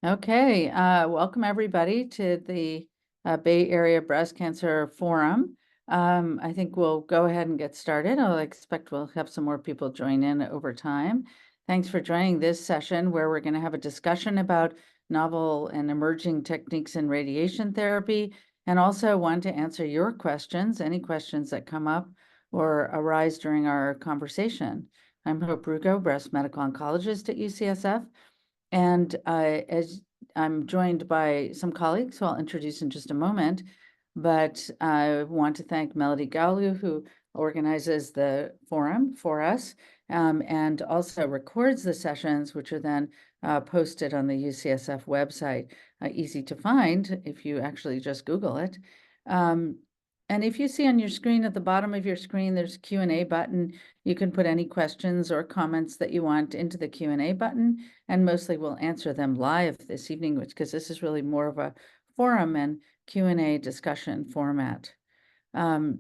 Okay, welcome everybody to the Bay Area Breast Cancer Forum. I think we'll go ahead and get started. I expect we'll have some more people join in over time. Thanks for joining this session where we're going to have a discussion about novel and emerging techniques in radiation therapy, and also want to answer your questions, any questions that come up or arise during our conversation. I'm Hope Rugo, breast medical oncologist at UCSF. And as I'm joined by some colleagues who I'll introduce in just a moment, but I want to thank Melody Gaulu, who organizes the forum for us, and also records the sessions, which are then posted on the UCSF website, easy to find if you actually just Google it. And if you see on your screen, at the bottom of your screen, there's a Q&A button. You can put any questions or comments that you want into the Q&A button, and mostly we'll answer them live this evening, because this is really more of a forum and Q&A discussion format. Our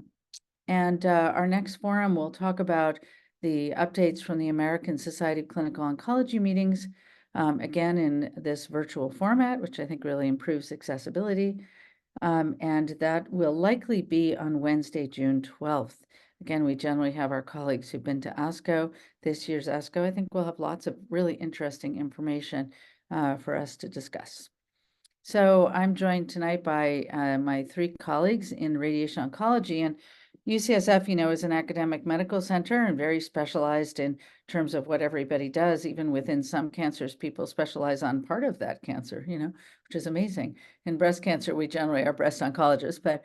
next forum will talk about the updates from the American Society of Clinical Oncology meetings, again in this virtual format, which I think really improves accessibility. And that will likely be on Wednesday, June 12th. Again, we generally have our colleagues who've been to ASCO. This year's ASCO, I think we'll have lots of really interesting information for us to discuss. So I'm joined tonight by my three colleagues in radiation oncology, and UCSF, is an academic medical center and very specialized in terms of what everybody does. Even within some cancers, people specialize on part of that cancer, which is amazing. In breast cancer, we generally are breast oncologists, but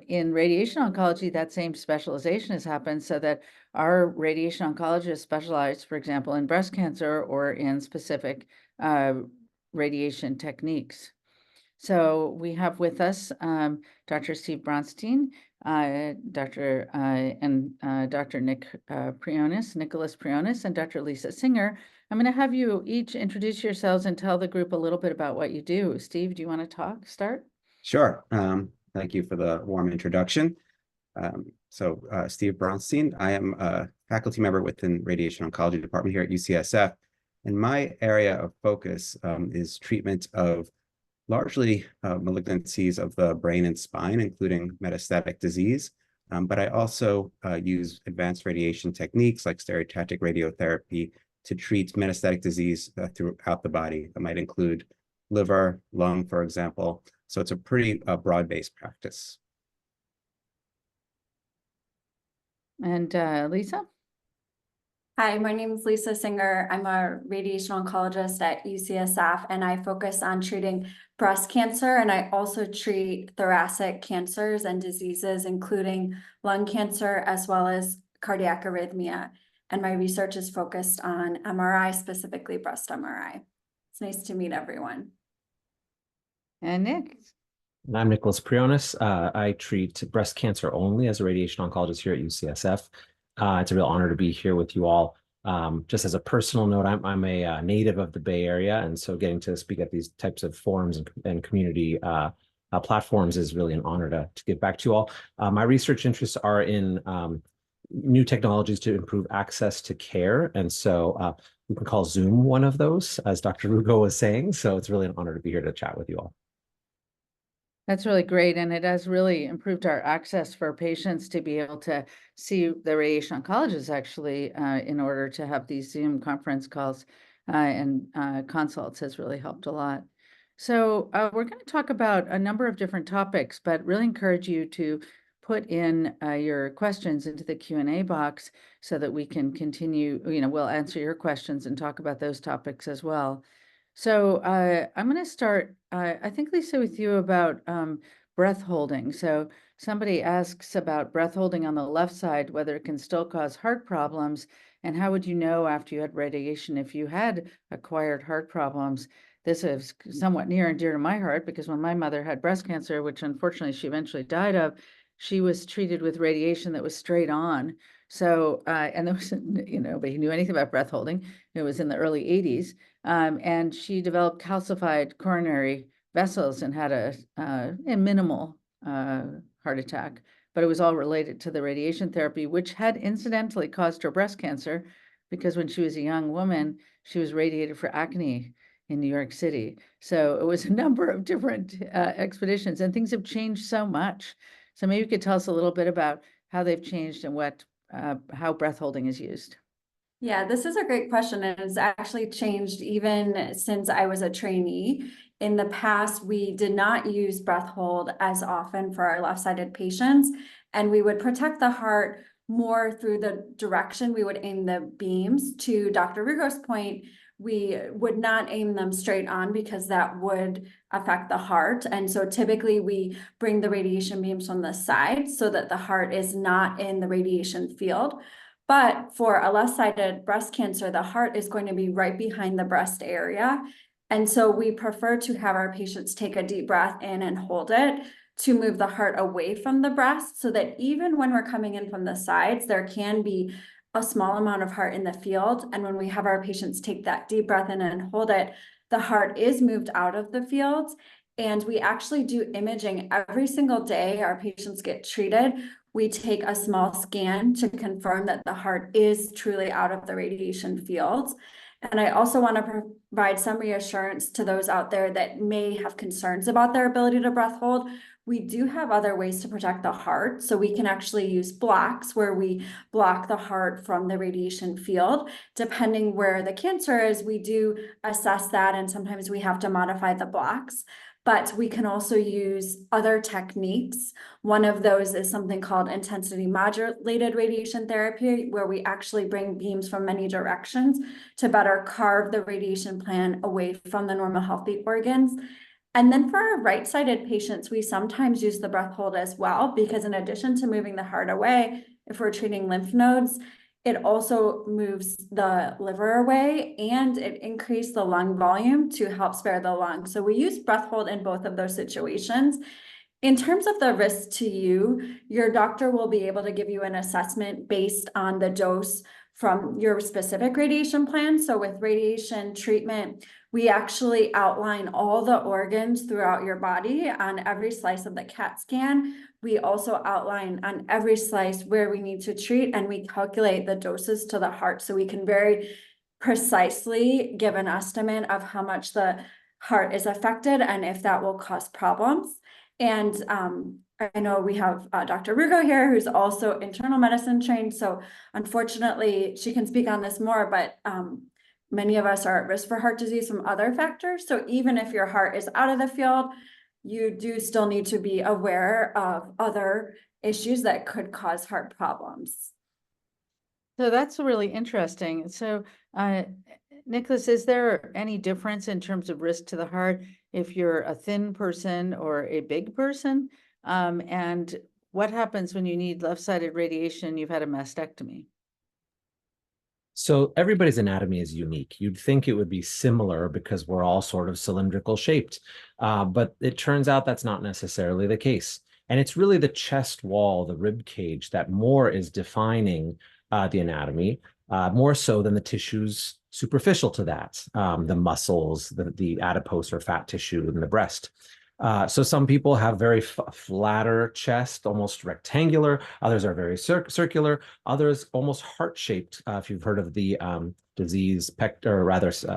in radiation oncology, that same specialization has happened so that our radiation oncologists specialize, for example, in breast cancer or in specific radiation techniques. So we have with us Dr. Steve Braunstein, Dr. Nicolas Prionas, and Dr. Lisa Singer. I'm going to have you each introduce yourselves and tell the group a little bit about what you do. Steve, do you want to start? Sure. Thank you for the warm introduction. Steve Braunstein, I am a faculty member within Radiation Oncology Department here at UCSF, and my area of focus is treatment of largely malignancies of the brain and spine, including metastatic disease. But I also use advanced radiation techniques like stereotactic radiotherapy to treat metastatic disease throughout the body. That might include liver, lung, for example. So it's a pretty broad-based practice. And Lisa? Hi, my name is Lisa Singer. I'm a radiation oncologist at UCSF, and I focus on treating breast cancer, and I also treat thoracic cancers and diseases, including lung cancer, as well as cardiac arrhythmia. And my research is focused on MRI, specifically breast MRI. It's nice to meet everyone. And Nick? I'm Nicolas Prionas. I treat breast cancer only as a radiation oncologist here at UCSF. It's a real honor to be here with you all. Just as a personal note, I'm a native of the Bay Area, and so getting to speak at these types of forums and community platforms is really an honor to give back to you all. My research interests are in new technologies to improve access to care, and so we can call Zoom one of those, as Dr. Rugo was saying, so it's really an honor to be here to chat with you all. That's really great, and it has really improved our access for patients to be able to see the radiation oncologists actually in order to have these Zoom conference calls and consults has really helped a lot. So we're going to talk about a number of different topics, but really encourage you to put in your questions into the Q&A box so that we can continue, we'll answer your questions and talk about those topics as well. So I'm going to start, I think, Lisa, with you about breath holding. So somebody asks about breath holding on the left side, whether it can still cause heart problems, and how would you know after you had radiation if you had acquired heart problems? This is somewhat near and dear to my heart, because when my mother had breast cancer, which unfortunately she eventually died of, she was treated with radiation that was straight on. So, and there was, nobody knew anything about breath holding. It was in the early 80s. And she developed calcified coronary vessels and had a minimal heart attack, but it was all related to the radiation therapy, which had incidentally caused her breast cancer, because when she was a young woman, she was radiated for acne in New York City. So it was a number of different expeditions, and things have changed so much. So maybe you could tell us a little bit about how they've changed and how breath holding is used. Yeah, this is a great question, and it's actually changed even since I was a trainee. In the past, we did not use breath hold as often for our left-sided patients, and we would protect the heart more through the direction we would aim the beams. To Dr. Rugo's point, we would not aim them straight on because that would affect the heart. And so typically we bring the radiation beams from the side so that the heart is not in the radiation field. But for a left-sided breast cancer, the heart is going to be right behind the breast area. And so we prefer to have our patients take a deep breath in and hold it to move the heart away from the breast, so that even when we're coming in from the sides, there can be a small amount of heart in the field. And when we have our patients take that deep breath in and hold it, the heart is moved out of the field. And we actually do imaging every single day our patients get treated. We take a small scan to confirm that the heart is truly out of the radiation field. And I also want to provide some reassurance to those out there that may have concerns about their ability to breath hold. We do have other ways to protect the heart. So we can actually use blocks where we block the heart from the radiation field. Depending where the cancer is, we do assess that, and sometimes we have to modify the blocks. But we can also use other techniques. One of those is something called intensity modulated radiation therapy, where we actually bring beams from many directions to better carve the radiation plan away from the normal healthy organs. And then for our right-sided patients, we sometimes use the breath hold as well, because in addition to moving the heart away, if we're treating lymph nodes, it also moves the liver away, and it increased the lung volume to help spare the lung. So we use breath hold in both of those situations. In terms of the risk to you, your doctor will be able to give you an assessment based on the dose from your specific radiation plan. So with radiation treatment, we actually outline all the organs throughout your body on every slice of the CAT scan. We also outline on every slice where we need to treat, and we calculate the doses to the heart, so we can very precisely give an estimate of how much the heart is affected and if that will cause problems. And I know we have Dr. Rugo here, who's also internal medicine trained. So unfortunately, she can speak on this more, but many of us are at risk for heart disease from other factors. So even if your heart is out of the field, you do still need to be aware of other issues that could cause heart problems. So that's really interesting. So, Nicolas, is there any difference in terms of risk to the heart if you're a thin person or a big person? And what happens when you need left-sided radiation, you've had a mastectomy? So everybody's anatomy is unique. You'd think it would be similar because we're all sort of cylindrical shaped, but it turns out that's not necessarily the case. And it's really the chest wall, the rib cage, that more is defining the anatomy, more so than the tissues superficial to that, the muscles, the adipose or fat tissue in the breast. So some people have very flatter chest, almost rectangular. Others are very circular. Others almost heart-shaped. If you've heard of the disease,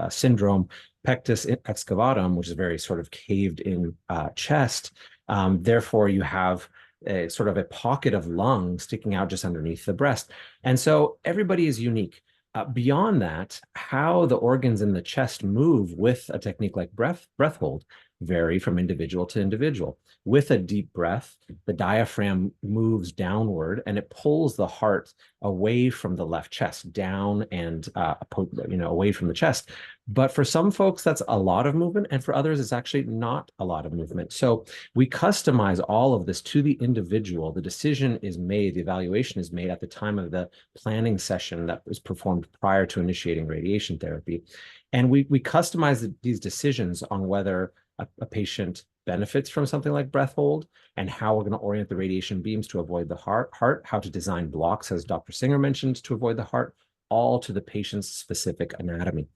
syndrome, pectus excavatum, which is very sort of caved-in chest. Therefore, you have a sort of a pocket of lung sticking out just underneath the breast. And so everybody is unique. Beyond that, how the organs in the chest move with a technique like breath hold vary from individual to individual. With a deep breath, the diaphragm moves downward and it pulls the heart away from the left chest, down and away from the chest. But for some folks, that's a lot of movement, and for others, it's actually not a lot of movement. So we customize all of this to the individual. The decision is made, the evaluation is made at the time of the planning session that was performed prior to initiating radiation therapy. And we customize these decisions on whether a patient benefits from something like breath hold, and how we're going to orient the radiation beams to avoid the heart, how to design blocks, as Dr. Singer mentioned, to avoid the heart, all to the patient's specific anatomy.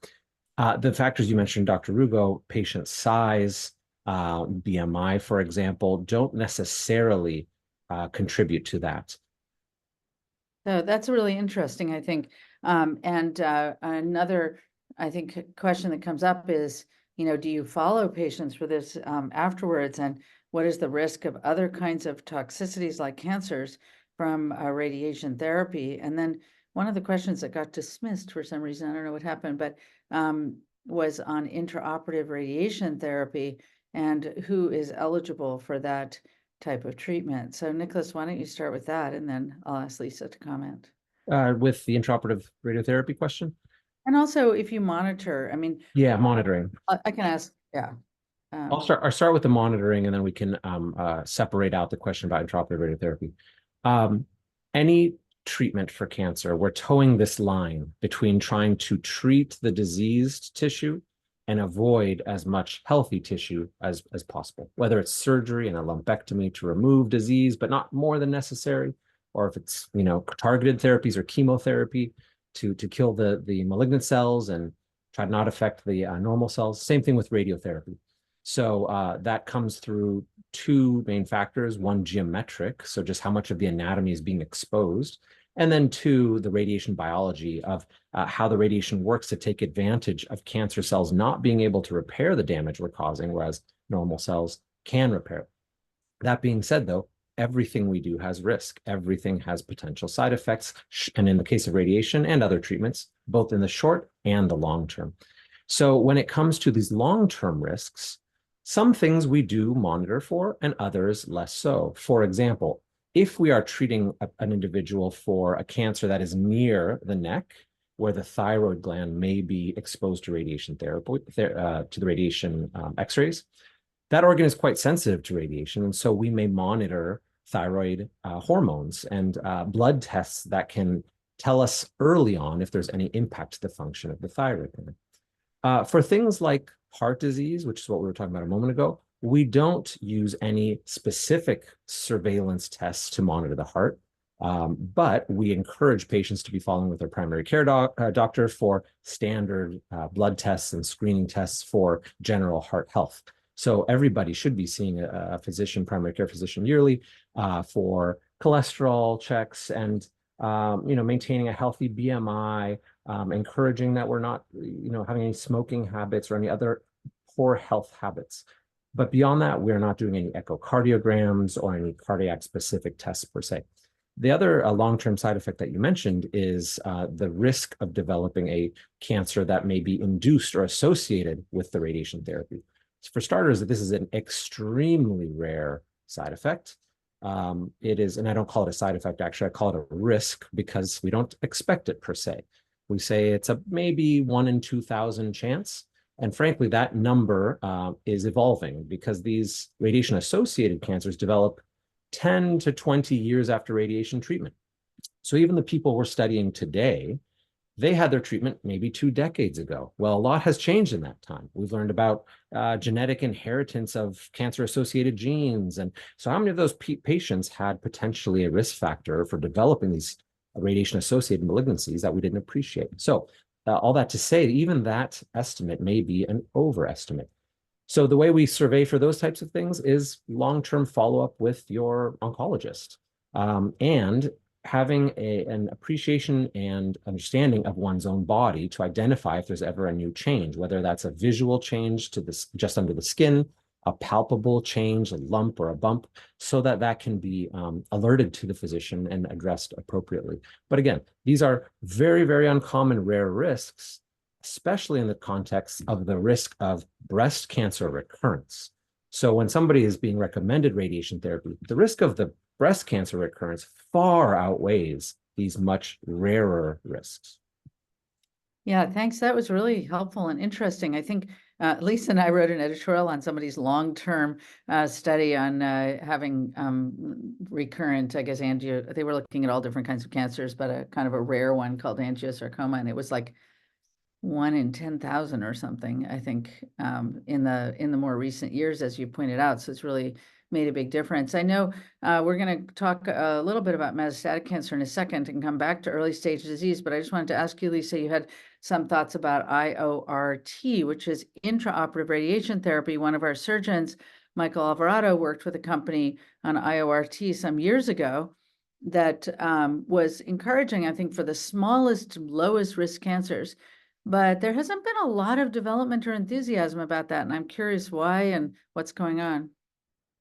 The factors you mentioned, Dr. Rugo, patient size, BMI, for example, don't necessarily contribute to that. So that's really interesting, I think. And another, I think, question that comes up is, do you follow patients for this afterwards? And what is the risk of other kinds of toxicities like cancers from radiation therapy? And then one of the questions that got dismissed for some reason, I don't know what happened, but was on intraoperative radiation therapy and who is eligible for that type of treatment. So Nicolas, why don't you start with that, and then I'll ask Lisa to comment. With the intraoperative radiotherapy question? And also if you monitor, I mean. Yeah, monitoring. I can ask, yeah. I'll start with the monitoring, and then we can separate out the question about intraoperative radiotherapy. Any treatment for cancer, we're towing this line between trying to treat the diseased tissue and avoid as much healthy tissue as possible, whether it's surgery and a lumpectomy to remove disease, but not more than necessary, or if it's, targeted therapies or chemotherapy to kill the malignant cells and try to not affect the normal cells. Same thing with radiotherapy. So that comes through two main factors: one, geometric, so just how much of the anatomy is being exposed, and then two, the radiation biology of how the radiation works to take advantage of cancer cells not being able to repair the damage we're causing, whereas normal cells can repair it. That being said, though, everything we do has risk. Everything has potential side effects. And in the case of radiation and other treatments, both in the short and the long term. So when it comes to these long-term risks, some things we do monitor for and others less so. For example, if we are treating an individual for a cancer that is near the neck, where the thyroid gland may be exposed to radiation therapy, to the radiation X-rays, that organ is quite sensitive to radiation. And so we may monitor thyroid hormones and blood tests that can tell us early on if there's any impact to the function of the thyroid gland. For things like heart disease, which is what we were talking about a moment ago, we don't use any specific surveillance tests to monitor the heart, but we encourage patients to be following with their primary care doctor for standard blood tests and screening tests for general heart health. So everybody should be seeing a physician, primary care physician, yearly for cholesterol checks and maintaining a healthy BMI, encouraging that we're not having any smoking habits or any other poor health habits. But beyond that, we're not doing any echocardiograms or any cardiac specific tests per se. The other long-term side effect that you mentioned is the risk of developing a cancer that may be induced or associated with the radiation therapy. For starters, this is an extremely rare side effect. It is, and I don't call it a side effect, actually, I call it a risk because we don't expect it per se. We say it's a maybe 1 in 2,000 chance. And frankly, that number is evolving because these radiation-associated cancers develop 10 to 20 years after radiation treatment. So even the people we're studying today, they had their treatment maybe 2 decades ago. Well, a lot has changed in that time. We've learned about genetic inheritance of cancer-associated genes. And so how many of those patients had potentially a risk factor for developing these radiation-associated malignancies that we didn't appreciate? So all that to say, even that estimate may be an overestimate. So the way we survey for those types of things is long-term follow-up with your oncologist. And having an appreciation and understanding of one's own body to identify if there's ever a new change, whether that's a visual change to this just under the skin, a palpable change, a lump or a bump, so that can be alerted to the physician and addressed appropriately. But again, these are very, very uncommon, rare risks, especially in the context of the risk of breast cancer recurrence. So when somebody is being recommended radiation therapy, the risk of the breast cancer recurrence far outweighs these much rarer risks. Yeah, thanks. That was really helpful and interesting. I think Lisa and I wrote an editorial on somebody's long-term study on having recurrent, I guess, they were looking at all different kinds of cancers, but a kind of a rare one called angiosarcoma, and it was like 1 in 10,000 or something, I think, in the more recent years, as you pointed out. So it's really made a big difference. I know we're going to talk a little bit about metastatic cancer in a second and come back to early stage disease, but I just wanted to ask you, Lisa, you had some thoughts about IORT, which is intraoperative radiation therapy. One of our surgeons, Michael Alvarado, worked with a company on IORT some years ago that was encouraging, I think, for the smallest, lowest risk cancers, but there hasn't been a lot of development or enthusiasm about that. And I'm curious why and what's going on.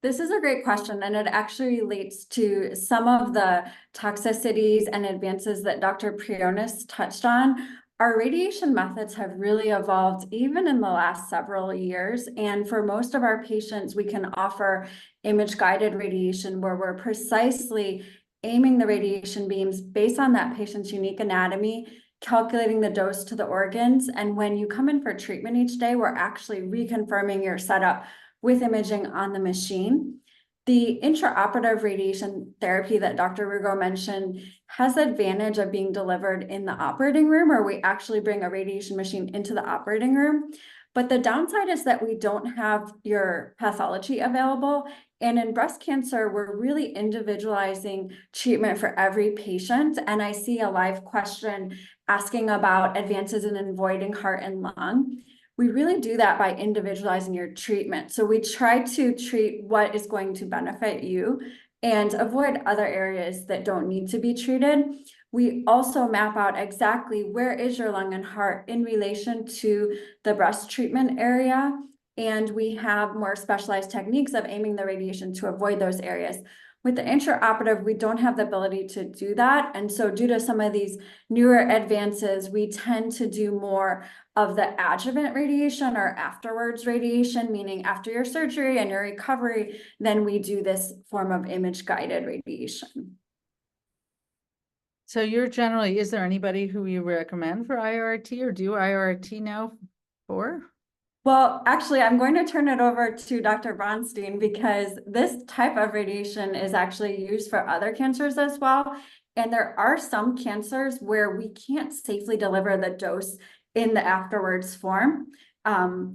This is a great question, and it actually relates to some of the toxicities and advances that Dr. Prionas touched on. Our radiation methods have really evolved even in the last several years. And for most of our patients, we can offer image-guided radiation where we're precisely aiming the radiation beams based on that patient's unique anatomy, calculating the dose to the organs. And when you come in for treatment each day, we're actually reconfirming your setup with imaging on the machine. The intraoperative radiation therapy that Dr. Rugo mentioned has the advantage of being delivered in the operating room, or we actually bring a radiation machine into the operating room. But the downside is that we don't have your pathology available. And in breast cancer, we're really individualizing treatment for every patient. And I see a live question asking about advances in avoiding heart and lung. We really do that by individualizing your treatment. So we try to treat what is going to benefit you and avoid other areas that don't need to be treated. We also map out exactly where is your lung and heart in relation to the breast treatment area. And we have more specialized techniques of aiming the radiation to avoid those areas. With the intraoperative, we don't have the ability to do that. And so due to some of these newer advances, we tend to do more of the adjuvant radiation or afterwards radiation, meaning after your surgery and your recovery, then we do this form of image-guided radiation. So you're generally, is there anybody who you recommend for IRT or do IRT now for? Well, actually, I'm going to turn it over to Dr. Braunstein because this type of radiation is actually used for other cancers as well. And there are some cancers where we can't safely deliver the dose in the afterwards form. But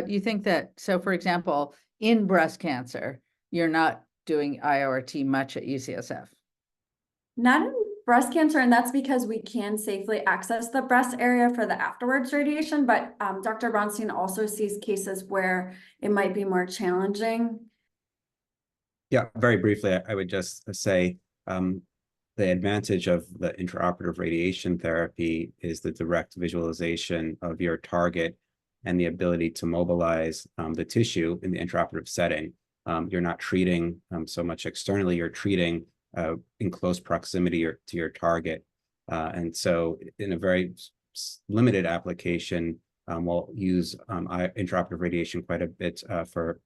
you think that, so for example, in breast cancer, you're not doing IRT much at UCSF? Not in breast cancer, and that's because we can safely access the breast area for the afterwards radiation, but Dr. Braunstein also sees cases where it might be more challenging. Yeah, very briefly, I would just say the advantage of the intraoperative radiation therapy is the direct visualization of your target and the ability to mobilize the tissue in the intraoperative setting. You're not treating so much externally, you're treating in close proximity to your target. And so in a very limited application, we'll use intraoperative radiation quite a bit for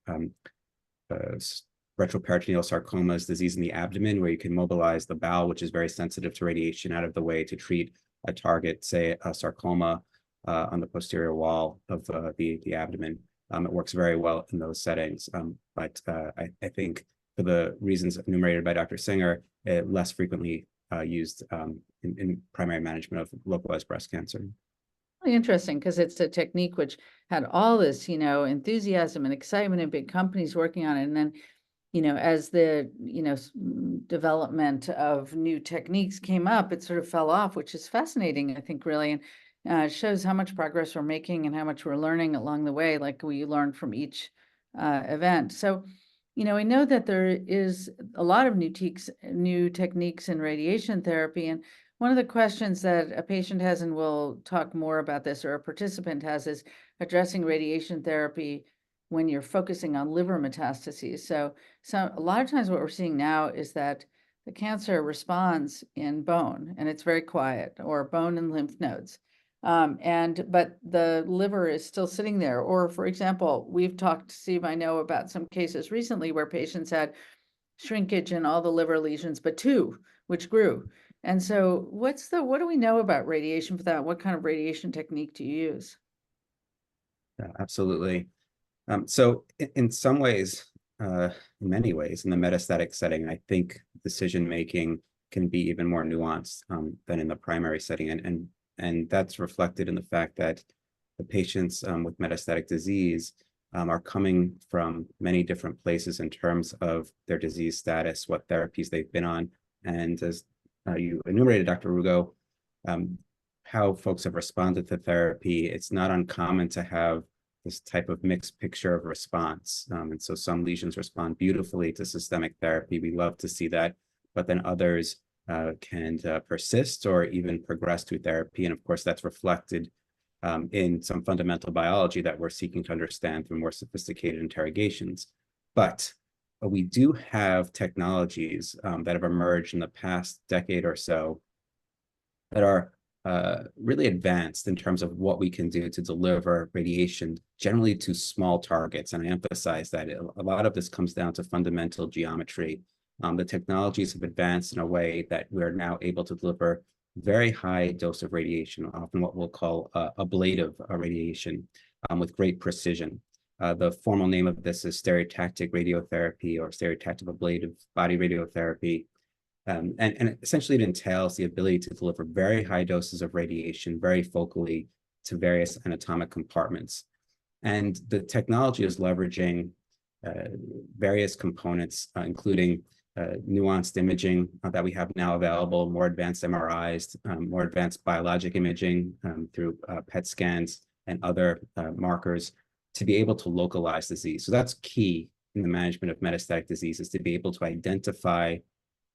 retroperitoneal sarcomas, disease in the abdomen, where you can mobilize the bowel, which is very sensitive to radiation, out of the way to treat a target, say a sarcoma on the posterior wall of the abdomen. It works very well in those settings, but I think for the reasons enumerated by Dr. Singer, less frequently used in primary management of localized breast cancer. Really interesting, because it's a technique which had all this, enthusiasm and excitement and big companies working on it. And then, as the, development of new techniques came up, it sort of fell off, which is fascinating, I think, really. And it shows how much progress we're making and how much we're learning along the way, like we learned from each event. So, we know that there is a lot of new techniques in radiation therapy. And one of the questions that a patient has, and we'll talk more about this, or a participant has, is addressing radiation therapy when you're focusing on liver metastases. So a lot of times what we're seeing now is that the cancer responds in bone and it's very quiet, or bone and lymph nodes. But the liver is still sitting there. Or for example, we've talked, Steve, I know about some cases recently where patients had shrinkage in all the liver lesions, but 2, which grew. And so what do we know about radiation for that? What kind of radiation technique do you use? Yeah, absolutely. So in some ways, in many ways, in the metastatic setting, I think decision-making can be even more nuanced than in the primary setting. And that's reflected in the fact that the patients with metastatic disease are coming from many different places in terms of their disease status, what therapies they've been on. And as you enumerated, Dr. Rugo, how folks have responded to therapy, it's not uncommon to have this type of mixed picture of response. And so some lesions respond beautifully to systemic therapy. We love to see that, but then others can persist or even progress through therapy. And of course, that's reflected in some fundamental biology that we're seeking to understand through more sophisticated interrogations. But we do have technologies that have emerged in the past decade or so that are really advanced in terms of what we can do to deliver radiation, generally to small targets. And I emphasize that a lot of this comes down to fundamental geometry. The technologies have advanced in a way that we're now able to deliver very high dose of radiation, often what we'll call ablative radiation, with great precision. The formal name of this is stereotactic radiotherapy or stereotactic ablative body radiotherapy. And essentially it entails the ability to deliver very high doses of radiation very focally to various anatomic compartments. And the technology is leveraging various components, including nuanced imaging that we have now available, more advanced MRIs, more advanced biologic imaging through PET scans and other markers to be able to localize disease. So that's key in the management of metastatic disease, is to be able to identify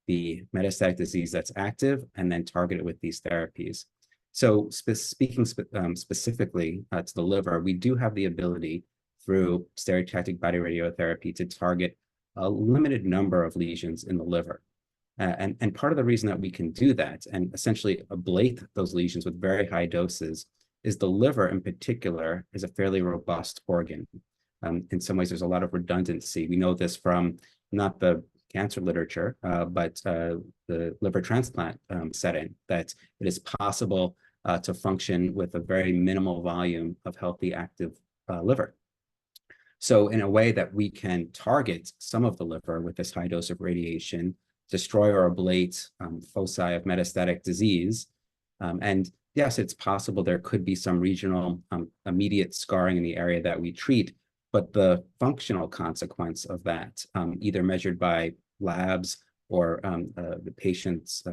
the metastatic disease that's active and then target it with these therapies. So speaking specifically to the liver, we do have the ability through stereotactic body radiotherapy to target a limited number of lesions in the liver. And part of the reason that we can do that and essentially ablate those lesions with very high doses is the liver in particular is a fairly robust organ. In some ways, there's a lot of redundancy. We know this from not the cancer literature, but the liver transplant setting, that it is possible to function with a very minimal volume of healthy active liver. So in a way that we can target some of the liver with this high dose of radiation, destroy or ablate foci of metastatic disease. And yes, it's possible there could be some regional immediate scarring in the area that we treat, but the functional consequence of that, either measured by labs or the patient's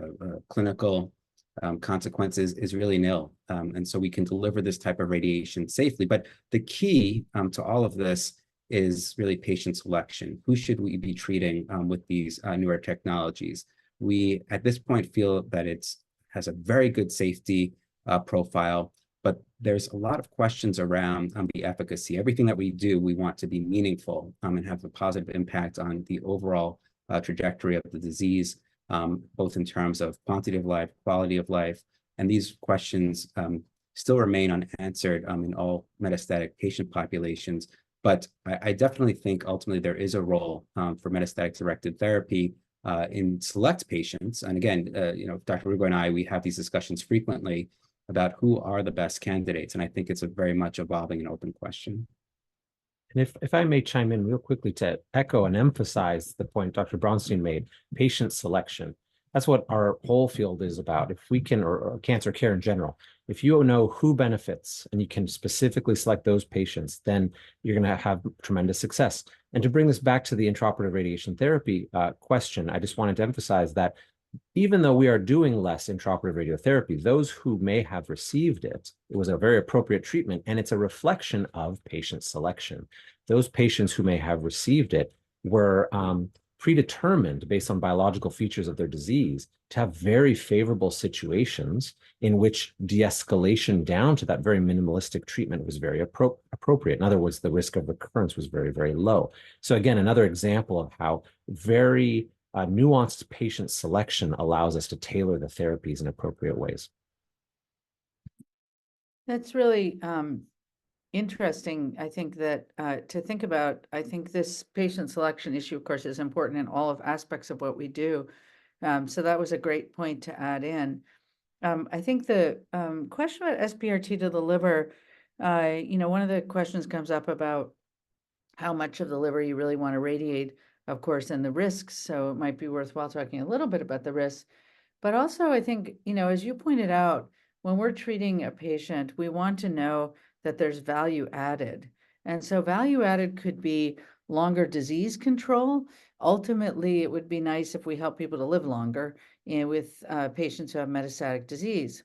clinical consequences, is really nil. And so we can deliver this type of radiation safely. But the key to all of this is really patient selection. Who should we be treating with these newer technologies? We, at this point, feel that it has a very good safety profile, but there's a lot of questions around the efficacy. Everything that we do, we want to be meaningful and have a positive impact on the overall trajectory of the disease, both in terms of quantity of life, quality of life. And these questions still remain unanswered in all metastatic patient populations. But I definitely think ultimately there is a role for metastatic directed therapy in select patients. And again, Dr. Rugo and I, we have these discussions frequently about who are the best candidates. And I think it's a very much evolving and open question. And if I may chime in real quickly to echo and emphasize the point Dr. Braunstein made, patient selection. That's what our whole field is about. If we can, or cancer care in general, if you know who benefits and you can specifically select those patients, then you're going to have tremendous success. And to bring this back to the intraoperative radiation therapy question, I just wanted to emphasize that even though we are doing less intraoperative radiotherapy, those who may have received it, it was a very appropriate treatment, and it's a reflection of patient selection. Those patients who may have received it were predetermined based on biological features of their disease to have very favorable situations in which de-escalation down to that very minimalistic treatment was very appropriate. In other words, the risk of recurrence was very, very low. So again, another example of how very nuanced patient selection allows us to tailor the therapies in appropriate ways. That's really interesting. I think that to think about, I think this patient selection issue, of course, is important in all of aspects of what we do. So that was a great point to add in. I think the question about SBRT to the liver, one of the questions comes up about how much of the liver you really want to radiate, of course, and the risks. So it might be worthwhile talking a little bit about the risks. But also, I think, as you pointed out, when we're treating a patient, we want to know that there's value added. And so value added could be longer disease control. Ultimately, it would be nice if we help people to live longer with patients who have metastatic disease.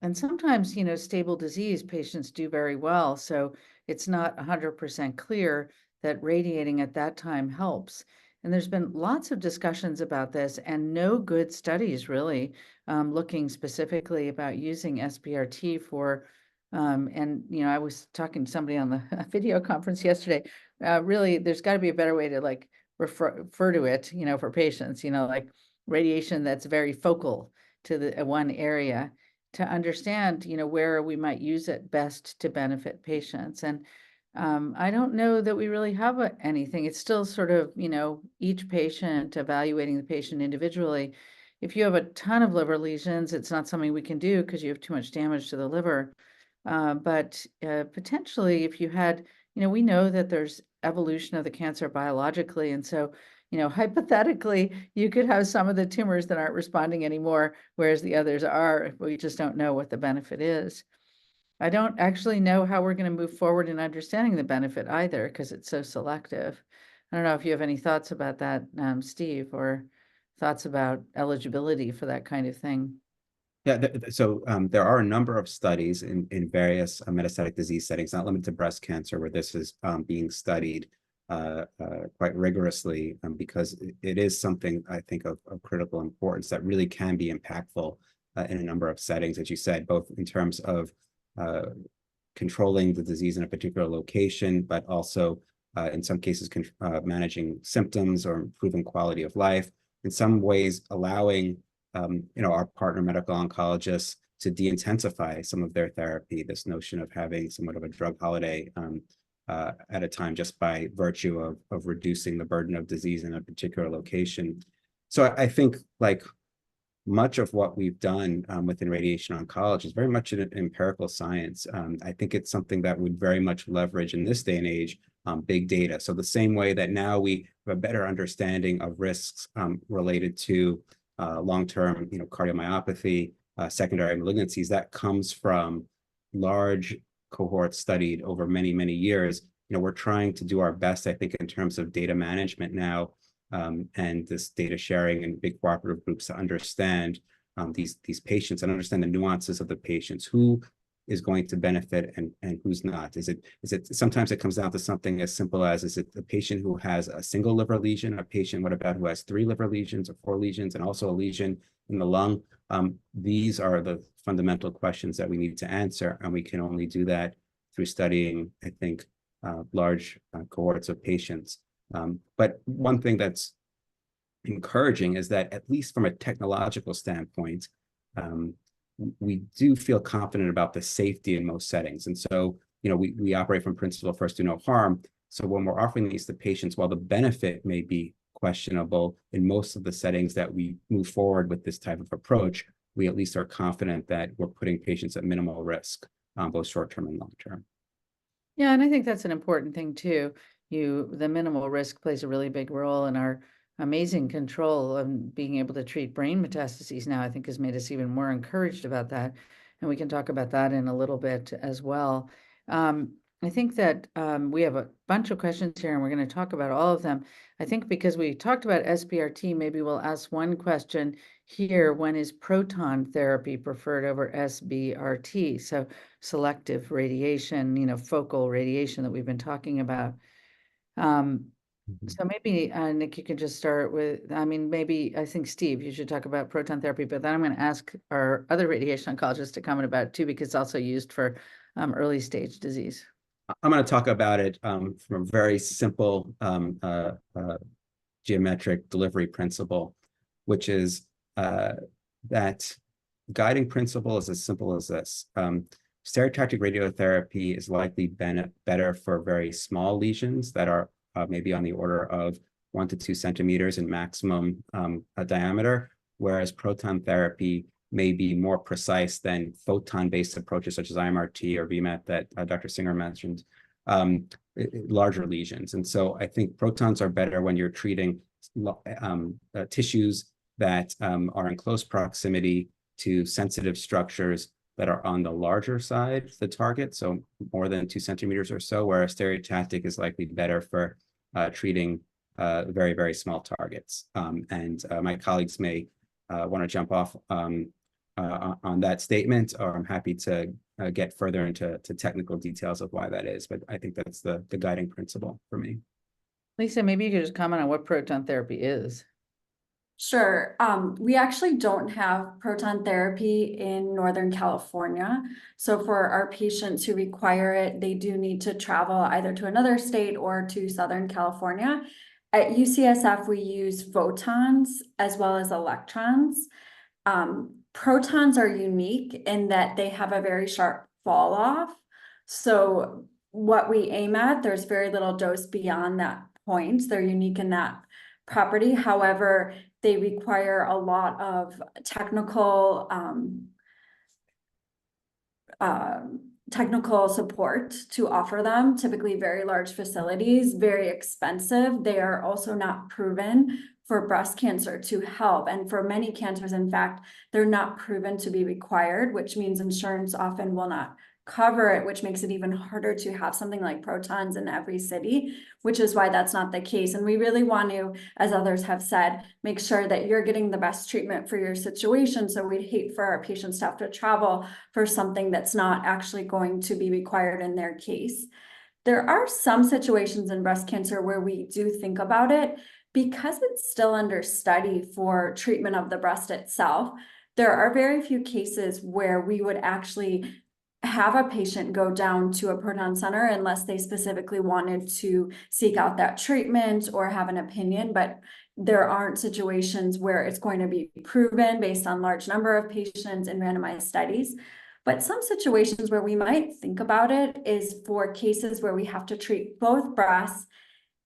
And sometimes, stable disease patients do very well. So it's not 100% clear that radiating at that time helps. And there's been lots of discussions about this and no good studies really looking specifically about using SBRT for, and I was talking to somebody on the video conference yesterday. Really, there's got to be a better way to like refer to it, for patients, like radiation that's very focal to the one area to understand, where we might use it best to benefit patients. And I don't know that we really have anything. It's still sort of, each patient, evaluating the patient individually. If you have a ton of liver lesions, it's not something we can do because you have too much damage to the liver. But potentially, if you had, we know that there's evolution of the cancer biologically. And so, hypothetically, you could have some of the tumors that aren't responding anymore, whereas the others are. We just don't know what the benefit is. I don't actually know how we're going to move forward in understanding the benefit either, because it's so selective. I don't know if you have any thoughts about that, Steve, or thoughts about eligibility for that kind of thing. Yeah, so there are a number of studies in various metastatic disease settings, not limited to breast cancer, where this is being studied quite rigorously because it is something I think of critical importance that really can be impactful in a number of settings, as you said, both in terms of controlling the disease in a particular location, but also in some cases managing symptoms or improving quality of life. In some ways, allowing our partner medical oncologists to de-intensify some of their therapy, this notion of having somewhat of a drug holiday at a time just by virtue of reducing the burden of disease in a particular location. So I think like much of what we've done within radiation oncology is very much an empirical science. I think it's something that would very much leverage in this day and age big data. So the same way that now we have a better understanding of risks related to long-term, cardiomyopathy, secondary malignancies, that comes from large cohorts studied over many, many years. We're trying to do our best, I think, in terms of data management now and this data sharing and big cooperative groups to understand these patients and understand the nuances of the patients, who is going to benefit and who's not. Is it sometimes it comes down to something as simple as, is it a patient who has a single liver lesion, a patient, what about who has 3 liver lesions or 4 lesions and also a lesion in the lung? These are the fundamental questions that we need to answer, and we can only do that through studying, I think, large cohorts of patients. But one thing that's encouraging is that, at least from a technological standpoint, we do feel confident about the safety in most settings. And so, we operate from principle first, do no harm. So when we're offering these to patients, while the benefit may be questionable in most of the settings that we move forward with this type of approach, we at least are confident that we're putting patients at minimal risk, both short-term and long-term. Yeah, and I think that's an important thing too. The minimal risk plays a really big role in our amazing control of being able to treat brain metastases now, I think has made us even more encouraged about that. And we can talk about that in a little bit as well. I think that we have a bunch of questions here and we're going to talk about all of them. I think because we talked about SBRT, maybe we'll ask one question here. When is proton therapy preferred over SBRT? So selective radiation, focal radiation that we've been talking about. So maybe, Nick, you can just start with, I think, Steve, you should talk about proton therapy, but then I'm going to ask our other radiation oncologist to comment about it too, because it's also used for early stage disease. I'm going to talk about it from a very simple geometric delivery principle, which is that guiding principle is as simple as this. Stereotactic radiotherapy is likely better for very small lesions that are maybe on the order of 1 to 2 centimeters in maximum diameter, whereas proton therapy may be more precise than photon-based approaches such as IMRT or VMAT that Dr. Singer mentioned, larger lesions. And so I think protons are better when you're treating tissues that are in close proximity to sensitive structures that are on the larger side of the target, so more than 2 centimeters or so, whereas stereotactic is likely better for treating very, very small targets. And my colleagues may want to jump off on that statement, or I'm happy to get further into technical details of why that is. But I think that's the guiding principle for me. Lisa, maybe you could just comment on what proton therapy is. Sure. We actually don't have proton therapy in Northern California. So for our patients who require it, they do need to travel either to another state or to Southern California. At UCSF, we use photons as well as electrons. Protons are unique in that they have a very sharp fall off. So what we aim at, there's very little dose beyond that point. They're unique in that property. However, they require a lot of technical support to offer them, typically very large facilities, very expensive. They are also not proven for breast cancer to help. And for many cancers, in fact, they're not proven to be required, which means insurance often will not cover it, which makes it even harder to have something like protons in every city, which is why that's not the case. And we really want to, as others have said, make sure that you're getting the best treatment for your situation. So we'd hate for our patients to have to travel for something that's not actually going to be required in their case. There are some situations in breast cancer where we do think about it because it's still under study for treatment of the breast itself. There are very few cases where we would actually have a patient go down to a proton center unless they specifically wanted to seek out that treatment or have an opinion, but there aren't situations where it's going to be proven based on large number of patients in randomized studies. But some situations where we might think about it is for cases where we have to treat both breasts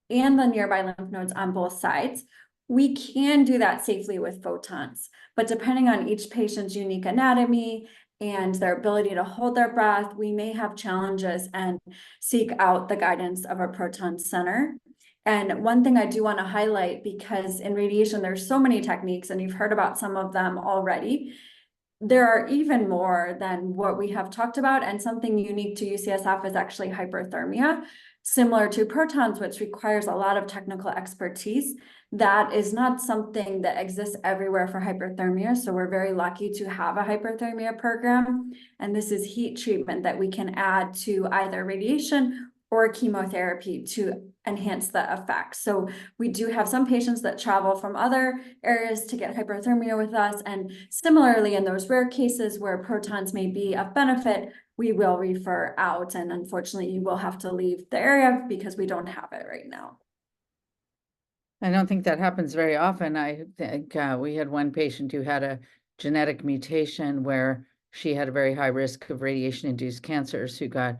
and the nearby lymph nodes on both sides. We can do that safely with photons, but depending on each patient's unique anatomy and their ability to hold their breath, we may have challenges and seek out the guidance of a proton center. And one thing I do want to highlight, because in radiation, there's so many techniques and you've heard about some of them already. There are even more than what we have talked about, and something unique to UCSF is actually hyperthermia, similar to protons, which requires a lot of technical expertise. That is not something that exists everywhere for hyperthermia. So we're very lucky to have a hyperthermia program. And this is heat treatment that we can add to either radiation or chemotherapy to enhance the effects. So we do have some patients that travel from other areas to get hyperthermia with us. And similarly, in those rare cases where protons may be of benefit, we will refer out. And unfortunately, you will have to leave the area because we don't have it right now. I don't think that happens very often. I think we had one patient who had a genetic mutation where she had a very high risk of radiation-induced cancers who got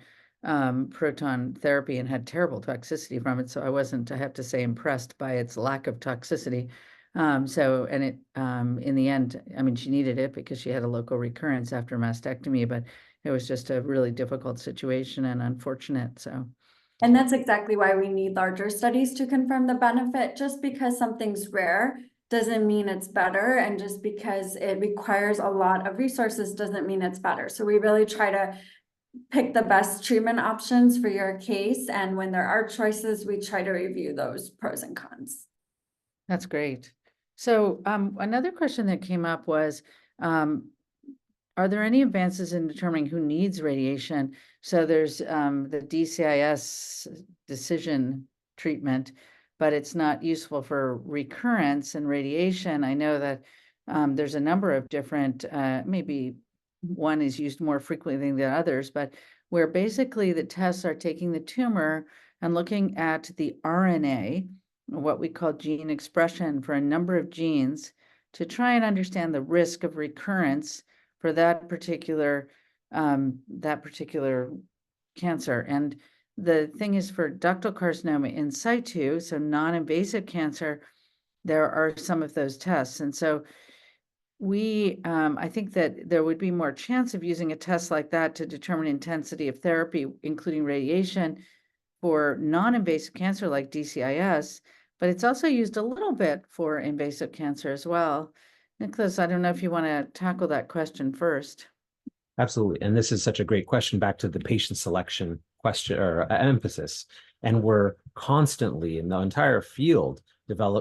proton therapy and had terrible toxicity from it. So I wasn't, I have to say, impressed by its lack of toxicity. In the end, I mean, she needed it because she had a local recurrence after mastectomy, but it was just a really difficult situation and unfortunate. So. And that's exactly why we need larger studies to confirm the benefit. Just because something's rare doesn't mean it's better. And just because it requires a lot of resources doesn't mean it's better. So we really try to pick the best treatment options for your case. And when there are choices, we try to review those pros and cons. That's great. So another question that came up was, are there any advances in determining who needs radiation? So there's the DCIS decision treatment, but it's not useful for recurrence and radiation. I know that there's a number of different, maybe one is used more frequently than others, but where basically the tests are taking the tumor and looking at the RNA, what we call gene expression for a number of genes, to try and understand the risk of recurrence for that particular cancer. And the thing is, for ductal carcinoma in situ, so non-invasive cancer, there are some of those tests. And so I think that there would be more chance of using a test like that to determine intensity of therapy, including radiation, for non-invasive cancer like DCIS, but it's also used a little bit for invasive cancer as well. Nicolas, I don't know if you want to tackle that question first. Absolutely. And this is such a great question, back to the patient selection question or emphasis. And we're constantly in the entire field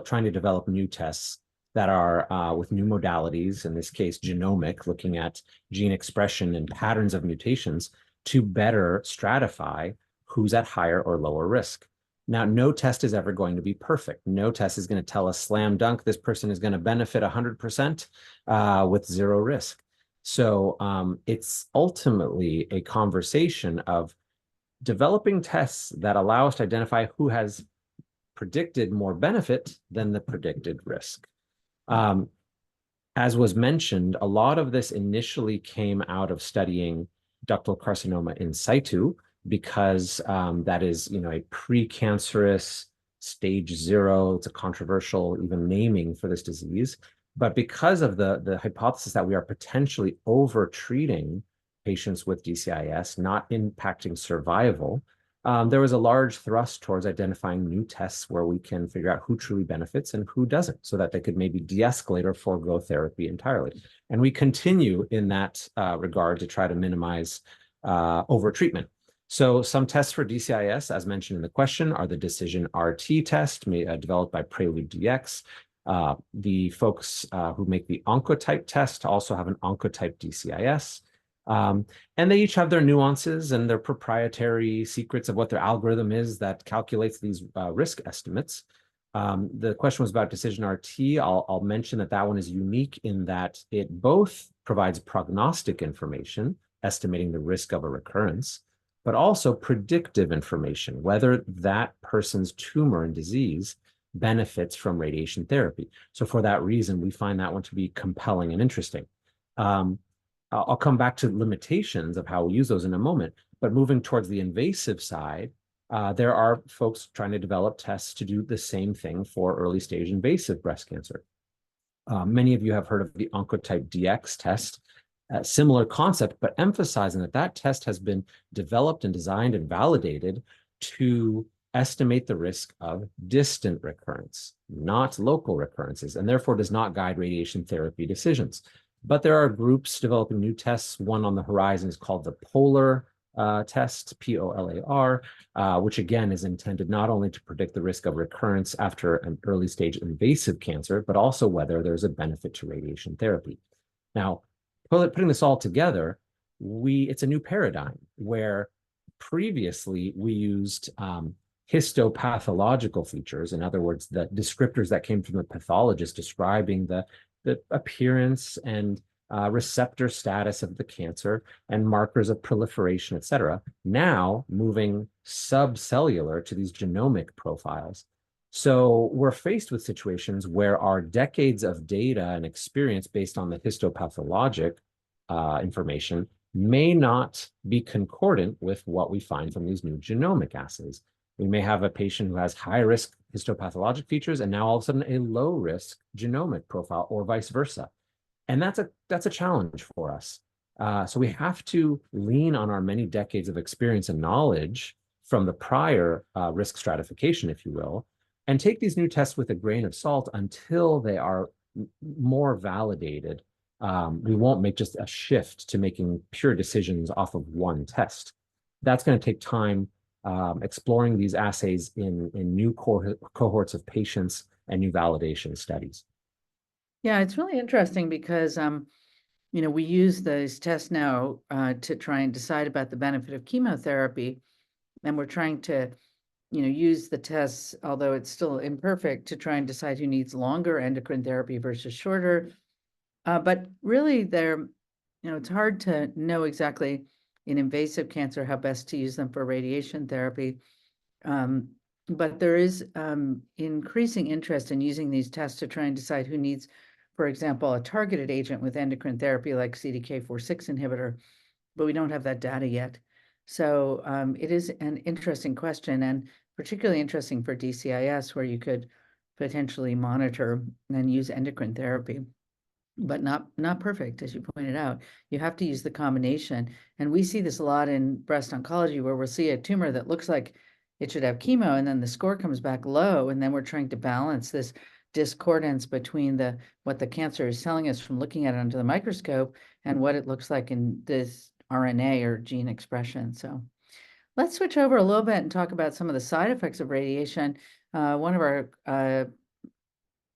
trying to develop new tests that are with new modalities, in this case, genomic, looking at gene expression and patterns of mutations to better stratify who's at higher or lower risk. Now, no test is ever going to be perfect. No test is going to tell us slam dunk, this person is going to benefit 100% with zero risk. So it's ultimately a conversation of developing tests that allow us to identify who has predicted more benefit than the predicted risk. As was mentioned, a lot of this initially came out of studying ductal carcinoma in situ, because that is, a precancerous stage 0. It's a controversial even naming for this disease. But because of the hypothesis that we are potentially over-treating patients with DCIS, not impacting survival, there was a large thrust towards identifying new tests where we can figure out who truly benefits and who doesn't, so that they could maybe de-escalate or forego therapy entirely. And we continue in that regard to try to minimize over-treatment. So some tests for DCIS, as mentioned in the question, are the Decision RT test developed by Prelude DX. The folks who make the Oncotype test also have an Oncotype DCIS. And they each have their nuances and their proprietary secrets of what their algorithm is that calculates these risk estimates. The question was about Decision RT. I'll mention that one is unique in that it both provides prognostic information, estimating the risk of a recurrence, but also predictive information, whether that person's tumor and disease benefits from radiation therapy. So for that reason, we find that one to be compelling and interesting. I'll come back to limitations of how we use those in a moment, but moving towards the invasive side, there are folks trying to develop tests to do the same thing for early stage invasive breast cancer. Many of you have heard of the Oncotype DX test. Similar concept, but emphasizing that test has been developed and designed and validated to estimate the risk of distant recurrence, not local recurrences, and therefore does not guide radiation therapy decisions. But there are groups developing new tests. One on the horizon is called the Polar test, POLAR, which again is intended not only to predict the risk of recurrence after an early stage invasive cancer, but also whether there's a benefit to radiation therapy. Now, putting this all together, it's a new paradigm where previously we used histopathological features, in other words, the descriptors that came from the pathologist describing the appearance and receptor status of the cancer and markers of proliferation, et cetera. Now moving subcellular to these genomic profiles. So we're faced with situations where our decades of data and experience based on the histopathologic information may not be concordant with what we find from these new genomic assays. We may have a patient who has high-risk histopathologic features and now all of a sudden a low-risk genomic profile, or vice versa. And that's a challenge for us. So we have to lean on our many decades of experience and knowledge from the prior risk stratification, if you will, and take these new tests with a grain of salt until they are more validated. We won't make just a shift to making pure decisions off of one test. That's going to take time exploring these assays in new cohorts of patients and new validation studies. Yeah, it's really interesting because, we use those tests now to try and decide about the benefit of chemotherapy. And we're trying to, use the tests, although it's still imperfect, to try and decide who needs longer endocrine therapy versus shorter. But really it's hard to know exactly in invasive cancer how best to use them for radiation therapy. But there is increasing interest in using these tests to try and decide who needs, for example, a targeted agent with endocrine therapy like CDK4/6 inhibitor, but we don't have that data yet. So it is an interesting question, and particularly interesting for DCIS, where you could potentially monitor and use endocrine therapy, but not perfect, as you pointed out. You have to use the combination. And we see this a lot in breast oncology, where we'll see a tumor that looks like it should have chemo, and then the score comes back low, and then we're trying to balance this discordance between what the cancer is telling us from looking at it under the microscope and what it looks like in this RNA or gene expression. So let's switch over a little bit and talk about some of the side effects of radiation. One of our